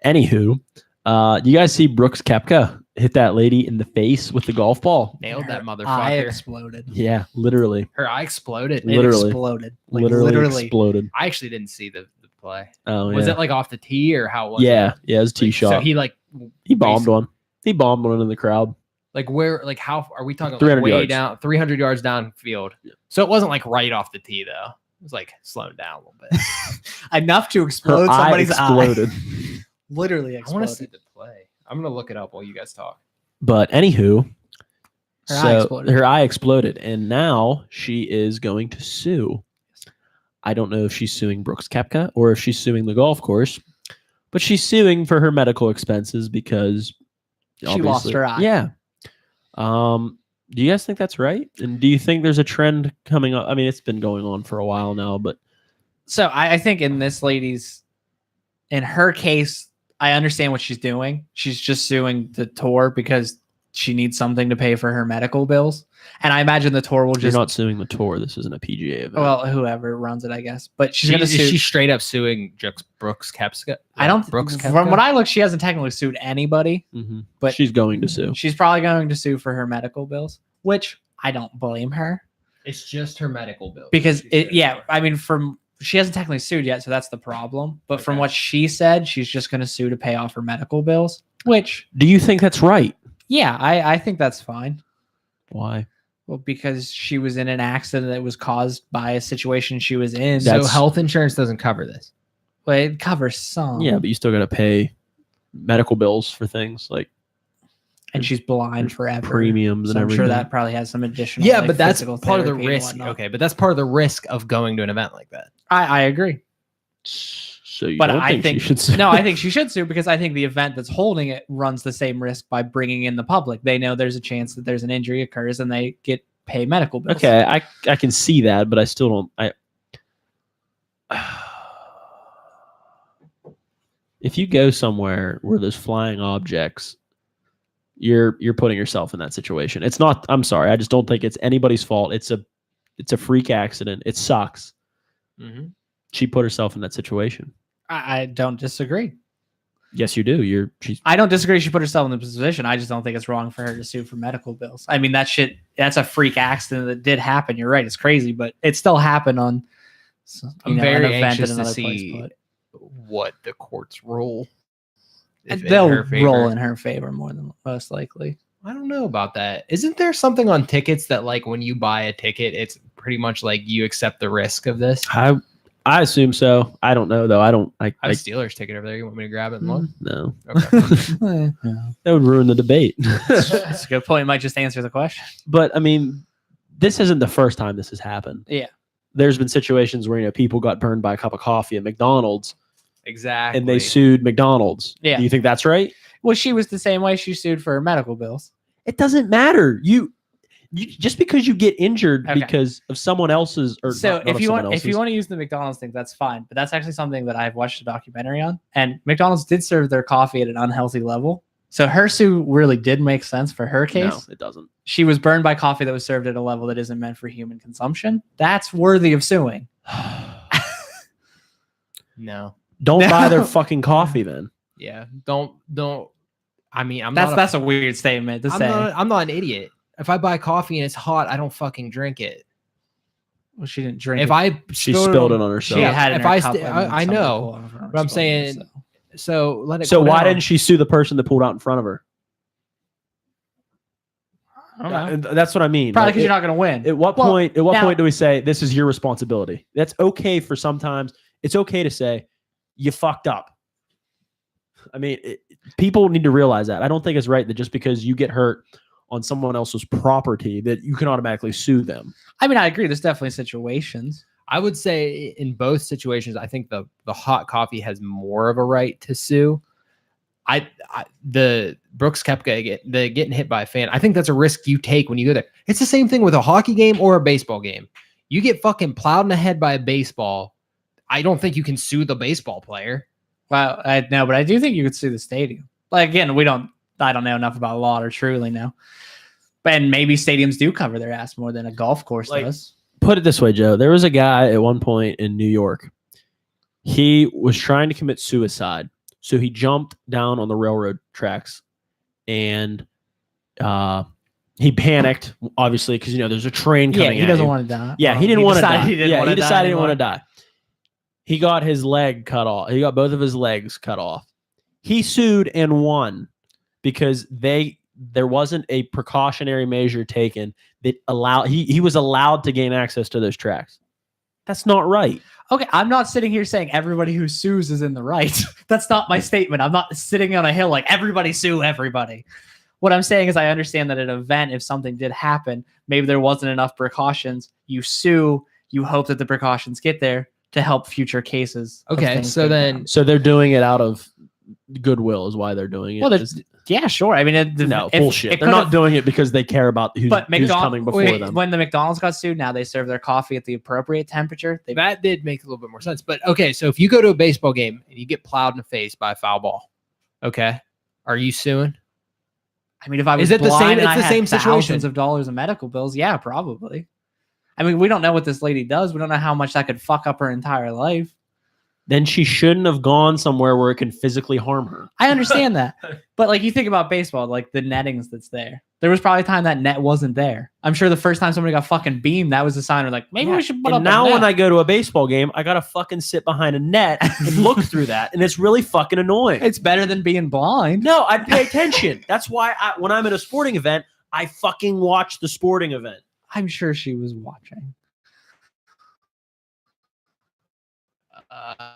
Anywho, you guys see Brooks Koepka hit that lady in the face with the golf ball?
Nailed that
Eye
motherfucker.
exploded.
Yeah, literally,
Her eye exploded.
It
Literally.
exploded. Like,
literally exploded.
I actually didn't see the play.
Oh,
Was
yeah.
it like off the tee or how was it?
Yeah, it was a tee shot.
So he like
He bombed one. He bombed one in the crowd.
like where like how are we talking?
300
Like way
yards.
down, 300 yards downfield.
Yeah.
So it wasn't like right off the tee though. It was like slowing down a little bit.
Enough to
Her
explode
eye
somebody's
exploded.
eye. Literally
I want
exploded.
to see the play. I'm gonna look it up while you guys talk.
But anywho,
Her eye exploded.
her eye exploded, and now she is going to sue. I don't know if she's suing Brooks Koepka or if she's suing the golf course, but she's suing for her medical expenses because
She lost
obviously-
her eye.
Yeah. Do you guys think that's right? And do you think there's a trend coming up? I mean, it's been going on for a while now, but
So I think in her case, I understand what she's doing. She's just suing the tour because she needs something to pay for her medical bills. And I imagine the tour will
you're
just,
not suing the tour. This isn't a PGA event.
well, whoever runs it, I guess. But she's going to
Is
sue.
she straight up suing Brooks Koepka?
I don't,
Brooks
from
Koepka?
what I look, she hasn't technically sued anybody.
Mhm.
but-
she's going to sue.
She's probably going to sue for her medical bills, which I don't blame her
It's just her medical bill.
because I mean, she hasn't technically sued yet, so that's the problem. But from
Okay.
what she said, she's just going to sue to pay off her medical bills, which,
Do you think that's right?
yeah, I think that's fine.
Why?
Well, because she was in an accident that was caused by a situation she was in.
So
That's-
health insurance doesn't cover this.
Well, it covers some.
Yeah, but you still got to pay medical bills for things like
and she's blind forever.
premiums
So
and
I'm
everything.
sure that probably has some additional.
Yeah,
like,
but that's
physical
part of the
therapy and
risk.
whatnot.
Okay, but that's part of the risk of going to an event like that.
I agree.
So you
But
don't
I
think,
think
she should sue?
no, I think she should sue because I think the event that's holding it runs the same risk by bringing in the public. They know there's a chance that there's an injury occurs and they pay medical bills.
Okay, I can see that, but I still don't. If you go somewhere where there's flying objects, you're putting yourself in that situation. It's not. I'm sorry. I just don't think it's anybody's fault. It's a freak accident. It sucks.
Mm-hmm.
She put herself in that situation.
I don't disagree.
Yes, you do.
I don't disagree. She put herself in the position. I just don't think it's wrong for her to sue for medical bills. I mean, that's a freak accident that did happen. You're right. It's crazy, but it still happened on.
I'm
an
very
event in
anxious to
another
see
place,
what the courts rule.
but
if in
they'll
her favor.
roll in her favor more than most likely.
I don't know about that. Isn't there something on tickets that like when you buy a ticket, it's pretty much like you accept the risk of this?
I assume so. I don't know though. I don't.
I have a Steelers ticket over there. You want me to grab it and look?
No.
Okay.
That would ruin the debate.
That's a good point. It might just answer the question.
But I mean, this isn't the first time this has happened.
Yeah.
There's been situations where people got burned by a cup of coffee at McDonald's
Exactly.
and they sued McDonald's.
Yeah.
Do you think that's right?
Well, she was the same way. She sued for her medical bills.
It doesn't matter. You just because you get injured
Okay.
because of someone else's or
So
not
if
of
you
someone
want, if you
else's.
want to use the McDonald's thing, that's fine. But that's actually something that I've watched a documentary on. And McDonald's did serve their coffee at an unhealthy level. So her sue really did make sense for her case.
No, it doesn't.
She was burned by coffee that was served at a level that isn't meant for human consumption. That's worthy of suing.
No.
Don't
No.
buy their fucking coffee then.
Yeah. Don't. I mean,
That's a weird statement to say.
I'm not an idiot. If I buy coffee and it's hot, I don't fucking drink it.
Well, she didn't drink.
If
it.
I
She spilled it on
She
herself.
Yeah,
had it in
if
her
I
cup
st-
and
I
somebody
know,
pulled it over her
but I'm
spoon,
saying- so let it.
So
go
why
down.
didn't she sue the person that pulled out in front of her?
I don't know.
And that's what I mean.
Probably
Like,
because you're not going to win.
At what
Well,
point? At what
now-
point do we say this is your responsibility? That's okay for sometimes. It's okay to say you fucked up. I mean, people need to realize that. I don't think it's right that just because you get hurt on someone else's property that you can automatically sue them.
I mean, I agree. There's definitely situations.
I would say in both situations, I think the hot coffee has more of a right to sue. The Brooks Koepka getting hit by a fan, I think that's a risk you take when you go there. It's the same thing with a hockey game or a baseball game. You get fucking plowed in the head by a baseball. I don't think you can sue the baseball player.
Well, no, but I do think you could sue the stadium. Like, again, I don't know enough about law to truly know. But maybe stadiums do cover their ass more than a golf course does.
Put it this way, Joe. There was a guy at one point in New York. He was trying to commit suicide. So he jumped down on the railroad tracks and he panicked, obviously, because there's a train coming.
He doesn't want to die.
Yeah, he didn't want to die.
He decided
he didn't want to die. He got his leg cut off. He got both of his legs cut off. He sued and won because there wasn't a precautionary measure taken that he was allowed to gain access to those tracks. That's not right.
Okay, I'm not sitting here saying everybody who sues is in the right. That's not my statement. I'm not sitting on a hill like everybody sue everybody. What I'm saying is I understand that at an event, if something did happen, maybe there wasn't enough precautions. You sue, you hope that the precautions get there to help future cases.
Okay, so
they're doing it out of goodwill is why they're doing it.
Well, yeah, sure. I mean,
bullshit. They're not doing it because they care about who's coming before them.
When the McDonald's got sued, now they serve their coffee at the appropriate temperature.
That did make a little bit more sense. But okay, so if you go to a baseball game and you get plowed in the face by a foul ball, okay, are you suing?
I mean, if I was
Is it
blind
the same?
and
It's
I
the
had
same situation.
thousands of dollars in medical bills, yeah, probably. I mean, we don't know what this lady does. We don't know how much that could fuck up her entire life.
Then she shouldn't have gone somewhere where it can physically harm her.
I understand that. But like you think about baseball, like the nettings that's there. There was probably a time that net wasn't there. I'm sure the first time somebody got fucking beamed, that was a sign of like, maybe we should put up a
now
net.
when I go to a baseball game, I got to fucking sit behind a net and look through that. And it's really fucking annoying.
It's better than being blind.
No, I pay attention. That's why when I'm at a sporting event, I fucking watch the sporting event.
I'm sure she was watching.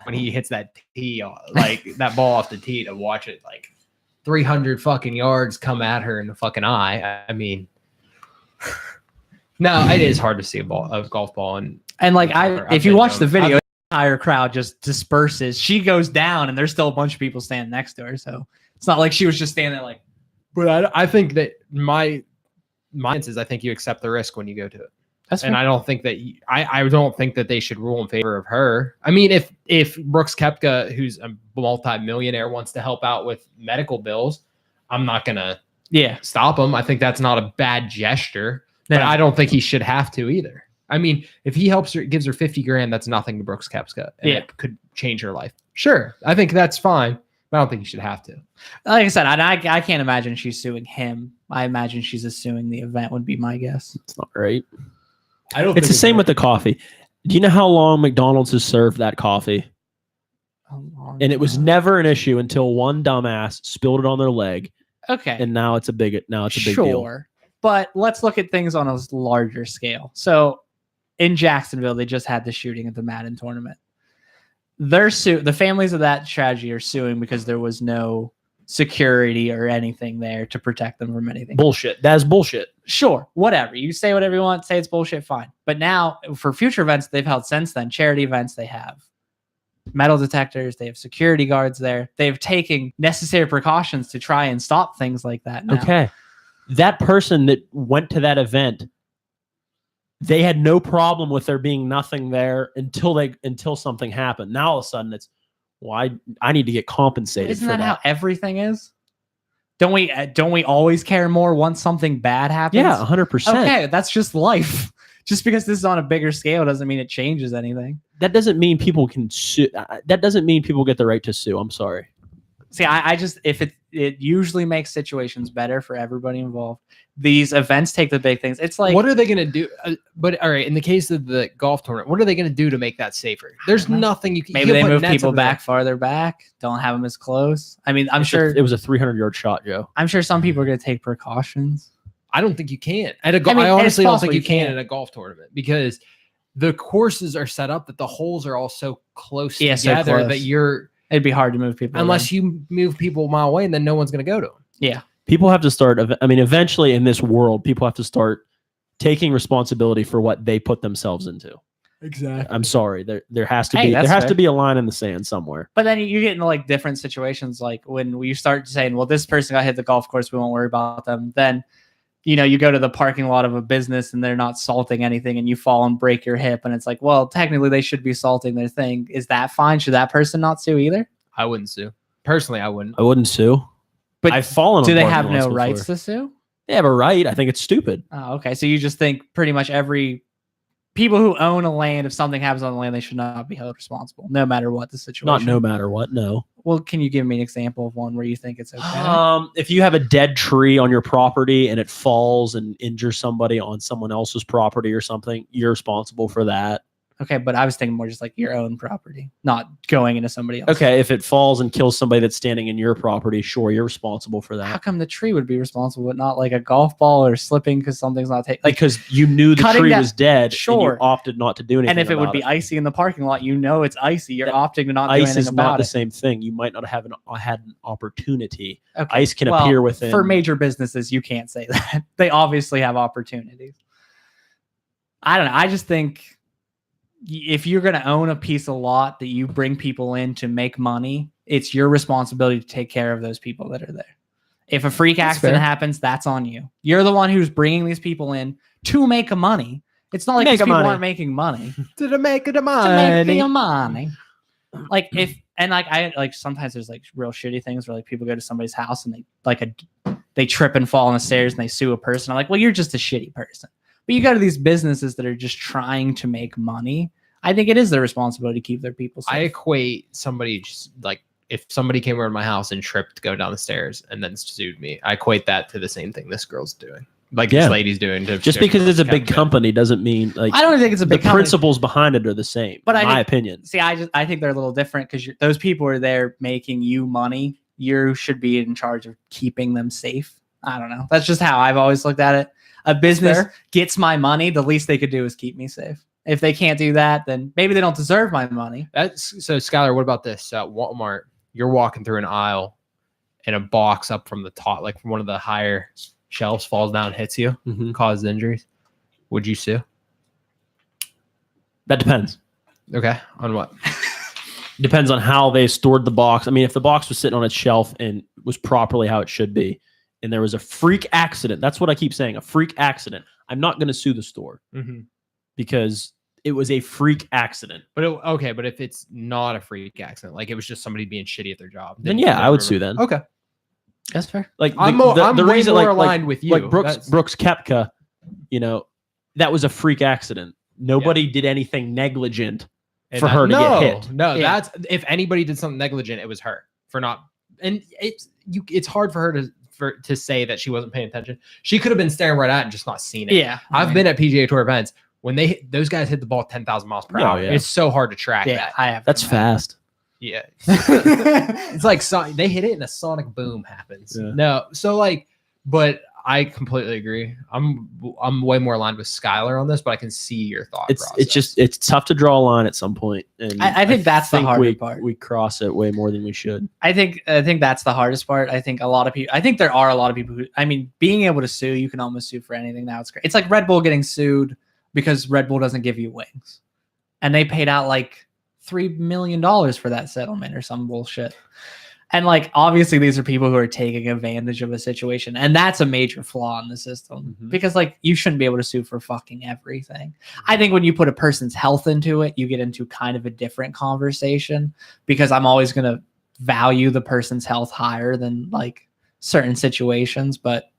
When he hits that tee, like that ball off the tee, to watch it like 300 fucking yards come at her in the fucking eye. I mean, no, it is hard to see a golf ball. And
like if you watch the video, the entire crowd just disperses. She goes down, and there's still a bunch of people standing next to her. So it's not like she was just standing there like.
But I think that my is I think you accept the risk when you go to it. And I don't think that I don't think that they should rule in favor of her. I mean, if Brooks Koepka, who's a multi-millionaire, wants to help out with medical bills, I'm not gonna stop him. I think that's not a bad gesture, but I don't think he should have to either. I mean, if he helps her, gives her $50,000, that's nothing to Brooks Koepka, and it could change her life. Sure, I think that's fine, but I don't think he should have to.
Like I said, I can't imagine she's suing him. I imagine she's assuming the event would be my guess.
It's not right.
It's
the same with the coffee. Do you know how long McDonald's has served that coffee? And it was never an issue until one dumbass spilled it on their leg.
Okay.
And now it's a big deal.
But let's look at things on a larger scale. So in Jacksonville, they just had the shooting at the Madden tournament. The families of that tragedy are suing because there was no security or anything there to protect them from anything.
Bullshit. That's bullshit.
Sure, whatever. You say whatever you want, say it's bullshit, fine. But now for future events they've held since then, charity events, they have metal detectors, they have security guards there. They've taken necessary precautions to try and stop things like that now.
Okay. That person that went to that event, they had no problem with there being nothing there until something happened. Now all of a sudden it's I need to get compensated.
Isn't
for
that how everything is? Don't we always care more once something bad happens?
Yeah, 100%.
Okay, that's just life. Just because this is on a bigger scale doesn't mean it changes anything.
That doesn't mean people can sue. That doesn't mean people get the right to sue. I'm sorry.
See, I just if it usually makes situations better for everybody involved. These events take the big things. It's like,
what are they going to do? But all right, in the case of the golf tournament, what are they going to do to make that safer? There's nothing you can.
Maybe they move people back farther back. Don't have them as close. I mean, I'm sure
it was a 300-yard shot, Joe.
I'm sure some people are going to take precautions.
I don't think you can. I honestly don't think you can at a golf tournament because the courses are set up that the holes are all so close together that it'd
be hard to move people
unless you move people a mile away, and then no one's going to go to them.
Yeah.
People have to start. I mean, eventually in this world, people have to start taking responsibility for what they put themselves into.
Exactly.
I'm sorry. There has to
Hey,
be
that's fair.
to be a line in the sand somewhere.
But then you get into like different situations, like when you start saying, well, this person got hit the golf course, we won't worry about them. Then, you go to the parking lot of a business and they're not salting anything and you fall and break your hip. And it's like, well, technically they should be salting their thing. Is that fine? Should that person not sue either?
I wouldn't sue. Personally, I wouldn't.
I wouldn't sue.
But
I've fallen.
do
on
they
parking
have
lots
no
before.
rights to sue?
They have a right. I think it's stupid.
Oh, okay. So you just think pretty much every people who own a land, if something happens on the land, they should not be held responsible, no matter what the situation.
Not no matter what. No.
Well, can you give me an example of one where you think it's okay?
If you have a dead tree on your property and it falls and injures somebody on someone else's property or something, you're responsible for that.
Okay, but I was thinking more just like your own property, not going into somebody else.
Okay, if it falls and kills somebody that's standing in your property, sure, you're responsible for
How
that.
come the tree would be responsible, but not like a golf ball or slipping because something's not taking? Like,
Because you knew the
cutting
tree
down-
was dead, and
Sure.
you opted not to do anything.
and if it would
about
be icy in the parking lot, it's icy. You're opting to not do
ice
anything
is
about
not the
it.
same thing. You might not have had an opportunity.
Okay.
Ice can
Well,
appear within.
For major businesses, you can't say that. They obviously have opportunities. I don't know. I just think if you're going to own a piece of lot that you bring people in to make money, it's your responsibility to take care of those people that are there. If a freak
That's
accident
fair.
happens, that's on you. You're the one who's bringing these people in to make money. It's not like
Make
these people
money.
aren't making money.
To make it a
To make the money. Like sometimes there's like real shitty things where like people go to somebody's house and they trip and fall on the stairs and they sue a person. I'm like, well, you're just a shitty person. But you go to these businesses that are just trying to make money. I think it is their responsibility to keep their people safe.
I equate somebody just like if somebody came over to my house and tripped to go down the stairs and then sued me, I equate that to the same thing this girl's doing. Like
Yeah.
this lady's doing.
Just because it's a big company doesn't mean like
I don't think it's a
the
big company.
principles behind it are the same.
But
in
I
my
think-
opinion.
See, I think they're a little different because those people are there making you money. You should be in charge of keeping them safe. I don't know. That's just how I've always looked at it. A business
fair.
gets my money. The least they could do is keep me safe. If they can't do that, then maybe they don't deserve my money.
That's so, Skylar. What about this? At Walmart, you're walking through an aisle, and a box up from the top, like from one of the higher shelves, falls down, and hits you,
Mhm.
causes injuries. Would you sue?
That depends.
Okay, on what?
Depends on how they stored the box. I mean, if the box was sitting on its shelf and was properly how it should be, and there was a freak accident, that's what I keep saying, a freak accident. I'm not going to sue the store because it was a freak accident.
But but if it's not a freak accident, like it was just somebody being shitty at their job,
Then yeah, I would sue then.
Okay,
That's fair.
Like
I'm way more aligned with you.
Like
That's-
Brooks Koepka, that was a freak accident. Nobody did anything negligent
And
for her to get hit.
No,
Yeah.
that's if anybody did something negligent, it was her for not. And it's hard for her to say that she wasn't paying attention. She could have been staring right at it and just not seen it.
Yeah.
I've been at PGA Tour events when those guys hit the ball 10,000 miles per
Oh,
hour.
yeah.
It's so hard to track
Yeah,
that.
I have.
That's fast.
Yeah, it's like they hit it and a sonic boom happens.
Yeah.
No, so like, but I completely agree. I'm way more aligned with Skylar on this, but I can see your thought.
It's tough to draw a line at some point, and
I think that's the harder part.
We cross it way more than we should.
I think that's the hardest part. I think there are a lot of people who, I mean, being able to sue, you can almost sue for anything now. It's great. It's like Red Bull getting sued because Red Bull doesn't give you wings, and they paid out like $3 million for that settlement or some bullshit. And like, obviously these are people who are taking advantage of a situation. And that's a major flaw in the system because like you shouldn't be able to sue for fucking everything. I think when you put a person's health into it, you get into kind of a different conversation because I'm always going to value the person's health higher than like certain situations. But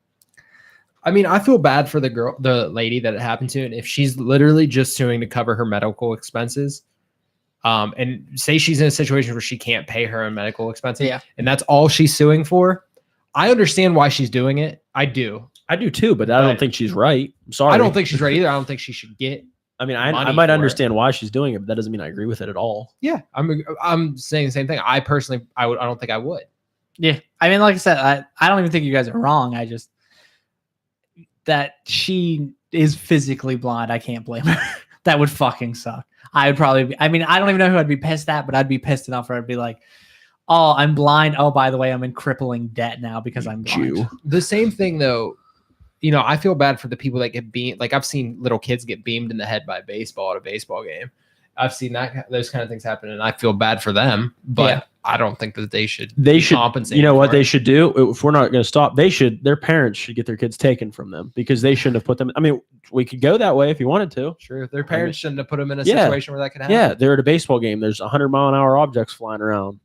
I mean, I feel bad for the lady that it happened to. And if she's literally just suing to cover her medical expenses, and say she's in a situation where she can't pay her own medical expenses, and that's all she's suing for, I understand why she's doing it. I do
too, but I don't think she's right. I'm sorry.
I don't think she's right either. I don't think she should get.
I mean,
money
I might
for
understand why she's doing it, but that doesn't mean I agree with it at all.
Yeah, I'm saying the same thing. I personally, I don't think I would.
yeah, I mean, like I said, I don't even think you guys are wrong. I just that she is physically blind. I can't blame her. That would fucking suck. I would probably be, I mean, I don't even know who I'd be pissed at, but I'd be pissed enough where I'd be like, Oh, I'm blind. Oh, by the way, I'm in crippling debt now because I'm blind.
Jew.
The same thing though, I feel bad for the people that get beamed. Like I've seen little kids get beamed in the head by baseball at a baseball game. I've seen those kind of things happen, and I feel bad for them. But
Yeah.
I don't think that they should.
Compensate. You know what
for
they
it.
should do? If we're not going to stop, their parents should get their kids taken from them because they shouldn't have put them. I mean, we could go that way if you wanted to.
Sure, their parents shouldn't have put them in a
Yeah.
situation where that could happen.
Yeah, they're at a baseball game. There's 100-mile-an-hour objects flying around.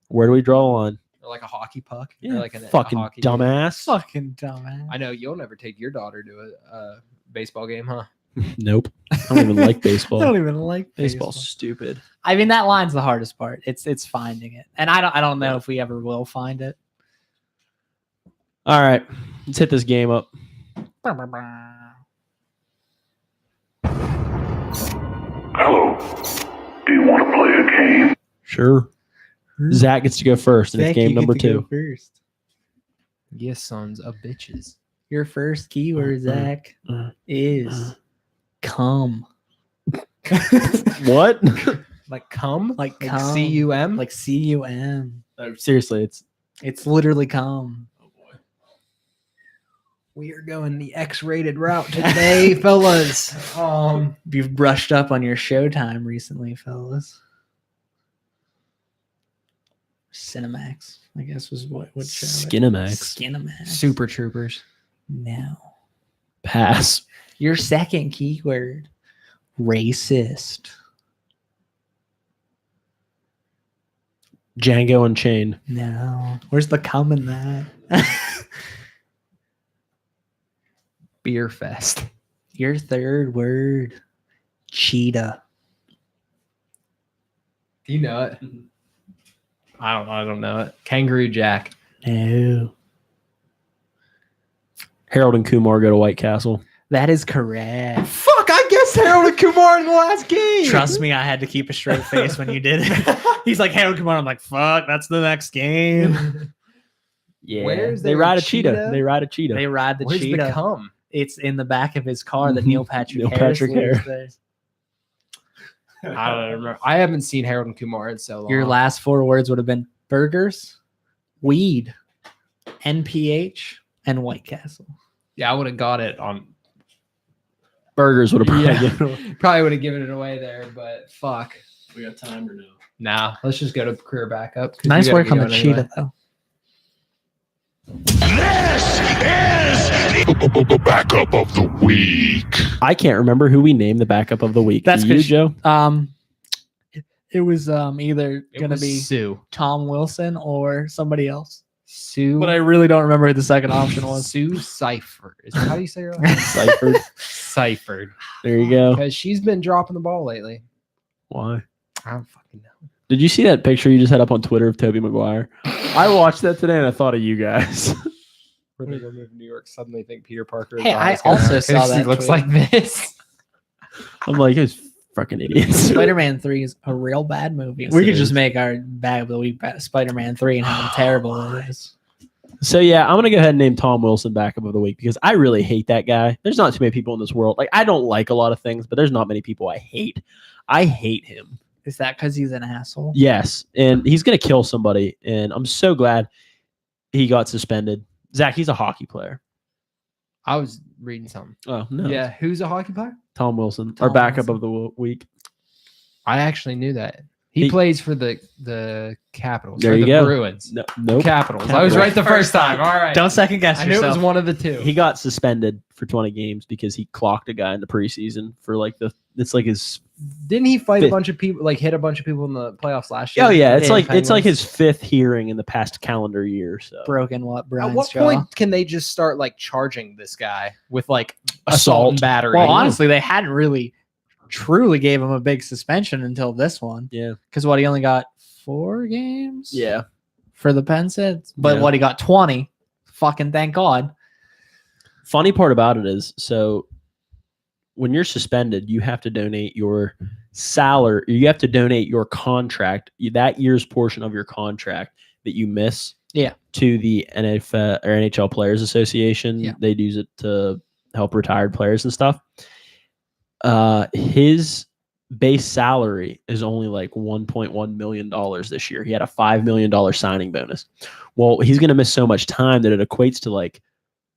Where do we draw the line?
Or like a hockey puck.
Yeah,
Or like a
fucking
hockey game.
dumbass.
Fucking dumbass.
I know you'll never take your daughter to a baseball game, huh?
Nope. I don't even like baseball.
I don't even like
Baseball's
baseball.
stupid.
I mean, that line's the hardest part. It's finding it, and I don't know if we ever will find it.
All right, let's hit this game up.
Hello. Do you want to play a game?
Sure. Zach gets to go first, and it's
Zach,
game
you get
number
to go
2.
first.
Yes, sons of bitches.
Your first keyword, Zach, is come.
What?
Like cum?
Like cum.
C-U-M?
Like C-U-M.
Seriously,
It's literally come.
We are going the X-rated route today, fellas.
You've brushed up on your Showtime recently, fellas. Cinemax, I guess, was what show?
Skinamax.
Skinamax.
Super Troopers.
Now,
Pass.
your second keyword, racist.
Django Unchained.
No, where's the cum in that?
Beer Fest.
Your third word, cheetah.
Do you know it? I don't know it. Kangaroo Jack.
No,
Harold and Kumar go to White Castle.
that is correct.
Fuck, I guessed Harold and Kumar in the last game.
Trust me, I had to keep a straight face when you did it. He's like, Harold, come on. I'm like, fuck, that's the next game.
Yeah.
Where's
they
their
ride a
cheetah?
cheetah. They ride a cheetah.
They ride the
Where's
cheetah.
the cum?
It's in the back of his car that
Mhm.
Neil Patrick
Neil
Harris
Patrick
lives
Harris.
there.
I don't remember. I haven't seen Harold and Kumar in so long.
Your last 4 words would have been burgers, weed, NPH, and White Castle.
Yeah, I would have got it on.
Burgers would have probably
Yeah.
given them-
Probably would have given it away there, but fuck.
We got time or no?
Nah, let's just go to career backup. 'cause
Nice
you gotta
work
be
on the
going
cheetah,
anyway.
though.
This is the backup of the week.
I can't remember who we named the backup of the week.
That's
Do you,
'cause-
Joe?
It was either
It
gonna
was
be
Sue.
Tom Wilson or somebody else,
Sue.
but I really don't remember who the second option was.
Sue Cipher. Is that how you say her last
Cyphered.
Ciphered.
There you go.
Because she's been dropping the ball lately.
Why?
I don't fucking know.
Did you see that picture you just had up on Twitter of Tobey Maguire? I watched that today and I thought of you guys.
Where they go move to New York, suddenly think Peter Parker is
Hey,
the
I
hottest guy
also
ever,
saw
'cause he
that
looks
tweet.
like this.
I'm like, it's fucking idiots.
Spider-Man 3 is a real bad movie.
Yes,
We
it
could just
is.
make our bag of the week Spider-Man 3 and how terrible it is.
So yeah, I'm gonna go ahead and name Tom Wilson backup of the week because I really hate that guy. There's not too many people in this world. Like I don't like a lot of things, but there's not many people I hate. I hate him.
Is that because he's an asshole?
Yes, and he's gonna kill somebody, and I'm so glad he got suspended. Zach, he's a hockey player.
I was reading something.
Oh no,
Yeah, who's a hockey player?
Tom Wilson,
Tom
our backup
Wilson.
of the week.
I actually knew that. He
He-
plays for the Capitals.
There
or
you
the
go.
Bruins.
No, nope.
Capitals. I was
Capitals.
right the first time. All right.
Don't second guess
I knew it
yourself.
was one of the two.
He got suspended for 20 games because he clocked a guy in the preseason for like it's like his.
Didn't he fight a
Fifth.
bunch of people, like hit a bunch of people in the playoffs last year?
Oh yeah, it's
Yeah,
like it's like
Penguins?
his 5th hearing in the past calendar year. So
Broken what?
At
Brian's
what
jaw?
point can they just start like charging this guy with like assault
Assault.
and battery?
Well, honestly, they hadn't really truly gave him a big suspension until this one.
yeah,
Because he only got 4 games?
yeah.
For the Penn Sets. But
Yeah.
he got 20. Fucking thank God.
Funny part about it is, so when you're suspended, you have to donate your salary. You have to donate your contract, that year's portion of your contract that you miss.
Yeah.
To the NFL or NHL Players Association.
Yeah.
They use it to help retired players and stuff. His base salary is only like $1.1 million this year. He had a $5 million signing bonus. Well, he's going to miss so much time that it equates to like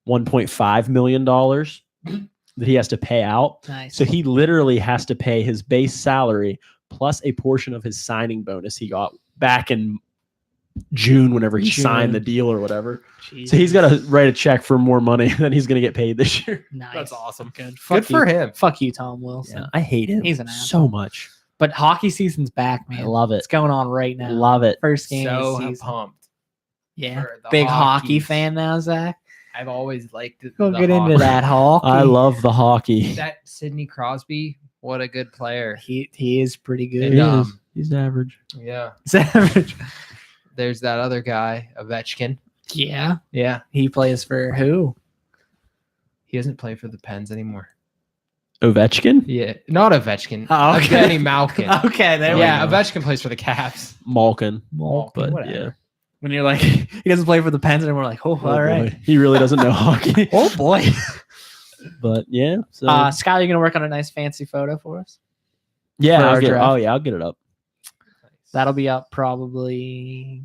$1.5 million that he has to pay out.
Nice.
So he literally has to pay his base salary plus a portion of his signing bonus he got back in June whenever he signed the deal or whatever.
Jesus.
So he's got to write a check for more money than he's going to get paid this year.
Nice.
That's awesome.
Good.
Good for him.
Fuck you, Tom Wilson.
Yeah, I hate him.
He's an
so much.
But hockey season's back, man.
I love it.
It's going on right now.
Love it.
First game
So
of the season.
pumped.
Yeah.
for the
Big hockey
Hockeys.
fan now, Zach.
I've always liked the
Go get
hockey.
into that hockey.
I love the hockey.
That Sidney Crosby. What a good player.
He is pretty good.
And,
He's average.
Yeah.
Savage.
There's that other guy, Ovechkin.
Yeah.
Yeah.
He plays for who?
He doesn't play for the Pens anymore.
Ovechkin?
Yeah. Not Ovechkin.
Oh, okay.
Benny Malkin.
Okay, there we
Yeah,
go.
Ovechkin plays for the Caps.
Malkin.
Malkin,
But
whatever.
yeah.
When you're like, he doesn't play for the Pens, and we're like, oh, all right.
Boy. He really doesn't know hockey.
Oh, boy.
But yeah. So
Skylar, you going to work on a nice fancy photo for us? for
yeah,
our draft.
I'll get it up
That'll be up probably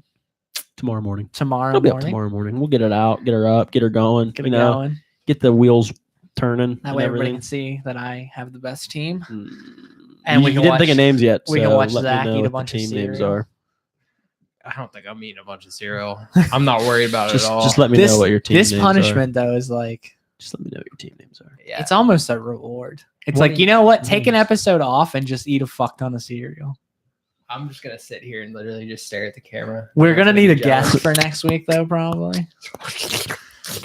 tomorrow morning.
tomorrow
It'll be up
morning.
tomorrow morning. We'll get it out, get her up, get her going.
Get
you
it
know,
going.
get the wheels turning.
That
and
way everybody
everything.
can see that I have the best team.
Mm.
And
you,
we can
you didn't think
watch-
of names yet.
we can
so
watch
let me
Zach
know
eat a
what the
bunch of
team names
cereal.
are.
I don't think I'm eating a bunch of cereal. I'm not worried about it
Just,
at all.
just let me
This,
know what your team
this
names
punishment, though, is like,
are. Just let me know what your team names are.
Yeah.
it's almost a reward. It's
What
like,
do
you know what?
you-
Take an episode off and just eat a fuck ton of cereal.
I'm just gonna sit here and literally just stare at the camera.
We're going to need a
Jealous.
guest for next week, though, probably.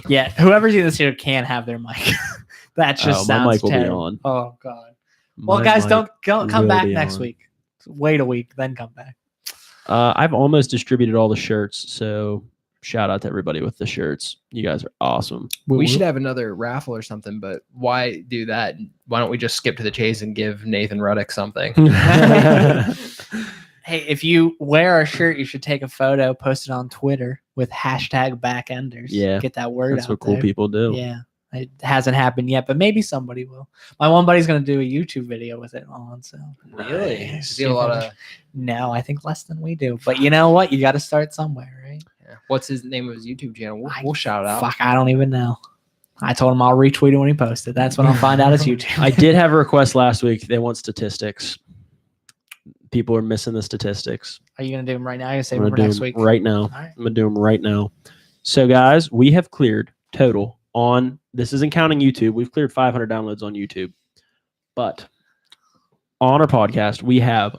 Yeah, whoever's eating this here can have their mic. That just
my
sounds
mic will be
terrible.
on.
Oh, God. Well,
My
guys,
mic
don't come
will
back
be
next
on.
week. Wait a week, then come back.
I've almost distributed all the shirts, so shout out to everybody with the shirts. You guys are awesome.
We should have another raffle or something, but why do that? Why don't we just skip to the chase and give Nathan Ruddick something?
Hey, if you wear our shirt, you should take a photo, post it on Twitter with hashtag backenders.
Yeah,
Get that word
That's
out
what cool
there.
people do.
Yeah. It hasn't happened yet, but maybe somebody will. My one buddy's going to do a YouTube video with it on. So
Really?
Nice.
Does he have a lot of.
no, I think less than we do. But you know what? You got to start somewhere, right?
Yeah. What's his name of his YouTube channel? We'll shout it out.
Fuck, I don't even know. I told him I'll retweet it when he posted. That's when I'll find out it's YouTube.
I did have a request last week. They want statistics. People are missing the statistics.
Are you going to do them right now? You're going to save
I'm
them
gonna
for
do
next
them
week?
right now.
All right.
I'm gonna do them right now. So, guys, we have cleared total on. This isn't counting YouTube. We've cleared 500 downloads on YouTube, but on our podcast we have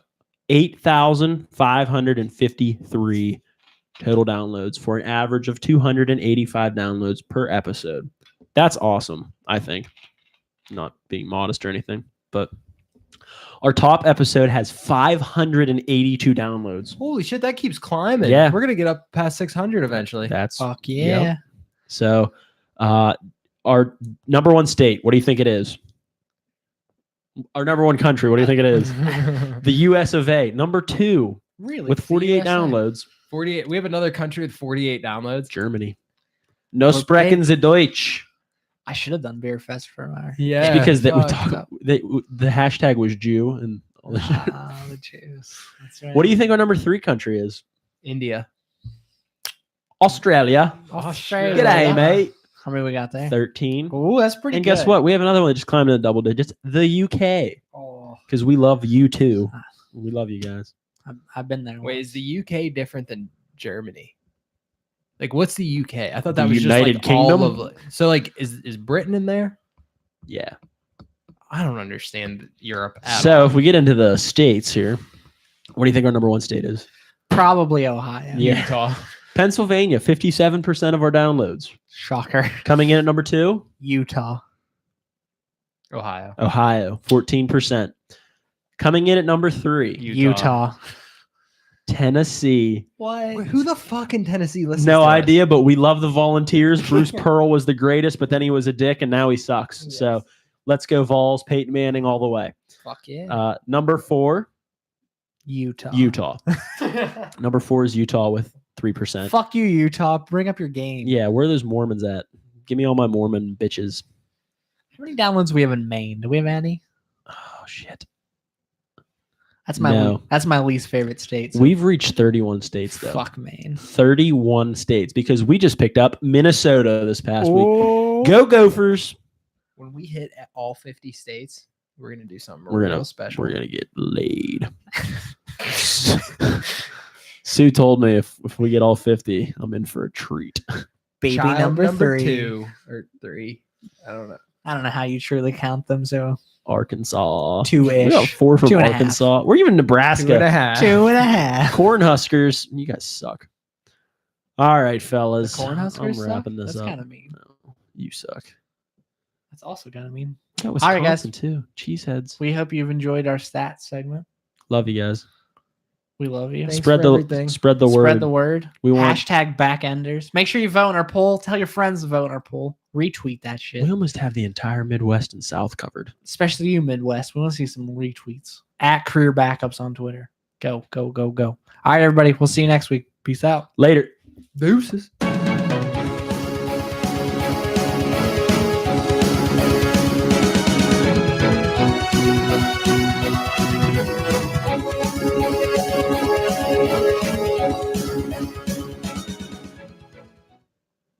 8,553 total downloads for an average of 285 downloads per episode. That's awesome. I think, not being modest or anything, but our top episode has 582 downloads.
Holy shit, that keeps climbing.
Yeah.
We're gonna get up past 600 eventually.
That's
Fuck yeah.
So, our number one state, what do you think it is? Our number one country, what do you think it is? The US of A. Number two,
Really?
with
The
48
USA?
downloads,
48. We have another country with 48 downloads.
Germany. No
Okay.
sprechen Sie Deutsch.
I should have done Beer Fest for our.
Yeah.
It's because we
fuck.
talk, the hashtag was Jew and all this shit.
Ah, the Jews. That's right.
What do you think our number three country is?
India.
Australia.
Australia.
G'day, mate.
How many we got there?
13.
Oh, that's pretty
And
good.
guess what? We have another one that just climbed into double digits. The UK.
Oh,
Because we love you too. We love you guys.
I've been there.
Wait,
once.
is the UK different than Germany? Like, what's the UK? I thought that
The
was
United
just like all
Kingdom?
of. So, like, is Britain in there?
Yeah.
I don't understand Europe. At
So
all.
if we get into the states here, what do you think our number one state is?
Probably Ohio.
Yeah.
Utah.
Pennsylvania, 57% of our downloads.
Shocker.
Coming in at number two,
Utah.
Ohio.
Ohio, 14%. Coming in at number three,
Utah.
Tennessee.
What?
Wait, who the fuck in Tennessee listens
No
to us?
idea, but we love the Volunteers. Bruce Pearl was the greatest, but then he was a dick, and now he sucks.
Yes.
So let's go Vols, Peyton Manning all the way.
Fuck yeah.
Number four,
Utah.
Utah. Number four is Utah with 3%.
Fuck you, Utah. Bring up your game.
Yeah, where are those Mormons at? Give me all my Mormon bitches.
How many downloads do we have in Maine? Do we have any?
Oh, shit.
That's my
No.
that's my least favorite state. So
We've reached 31 states, though.
fuck Maine.
31 states because we just picked up Minnesota this past week.
Oh.
Go Gophers.
When we hit at all 50 states, we're gonna do something
We're
real
gonna
special.
We're gonna get laid. Sue told me if we get all 50, I'm in for a treat.
Baby
Child
number 3.
2 or 3. I don't know.
I don't know how you truly count them. So
Arkansas.
2-ish.
We got 4 from
2.5.
Arkansas. We're even Nebraska.
2.5.
2.5.
Cornhuskers. You guys suck. All right,
The
fellas.
Cornhuskers
I'm
suck?
wrapping this
That's
up.
kind of mean.
No, you suck.
That's also kind of mean.
Got
All right,
Wisconsin
guys.
too. Cheeseheads.
We hope you've enjoyed our stats segment.
Love you guys.
We love you.
Thanks
Spread
for
the
everything.
spread the word.
Spread the word.
We want.
Hashtag backenders. Make sure you vote in our poll. Tell your friends to vote in our poll. Retweet that shit.
We almost have the entire Midwest and South covered.
Especially you, Midwest. We want to see some retweets. At Career Backups on Twitter. Go, go, go, go. All right, everybody. We'll see you next week. Peace out.
Later.
Deuces.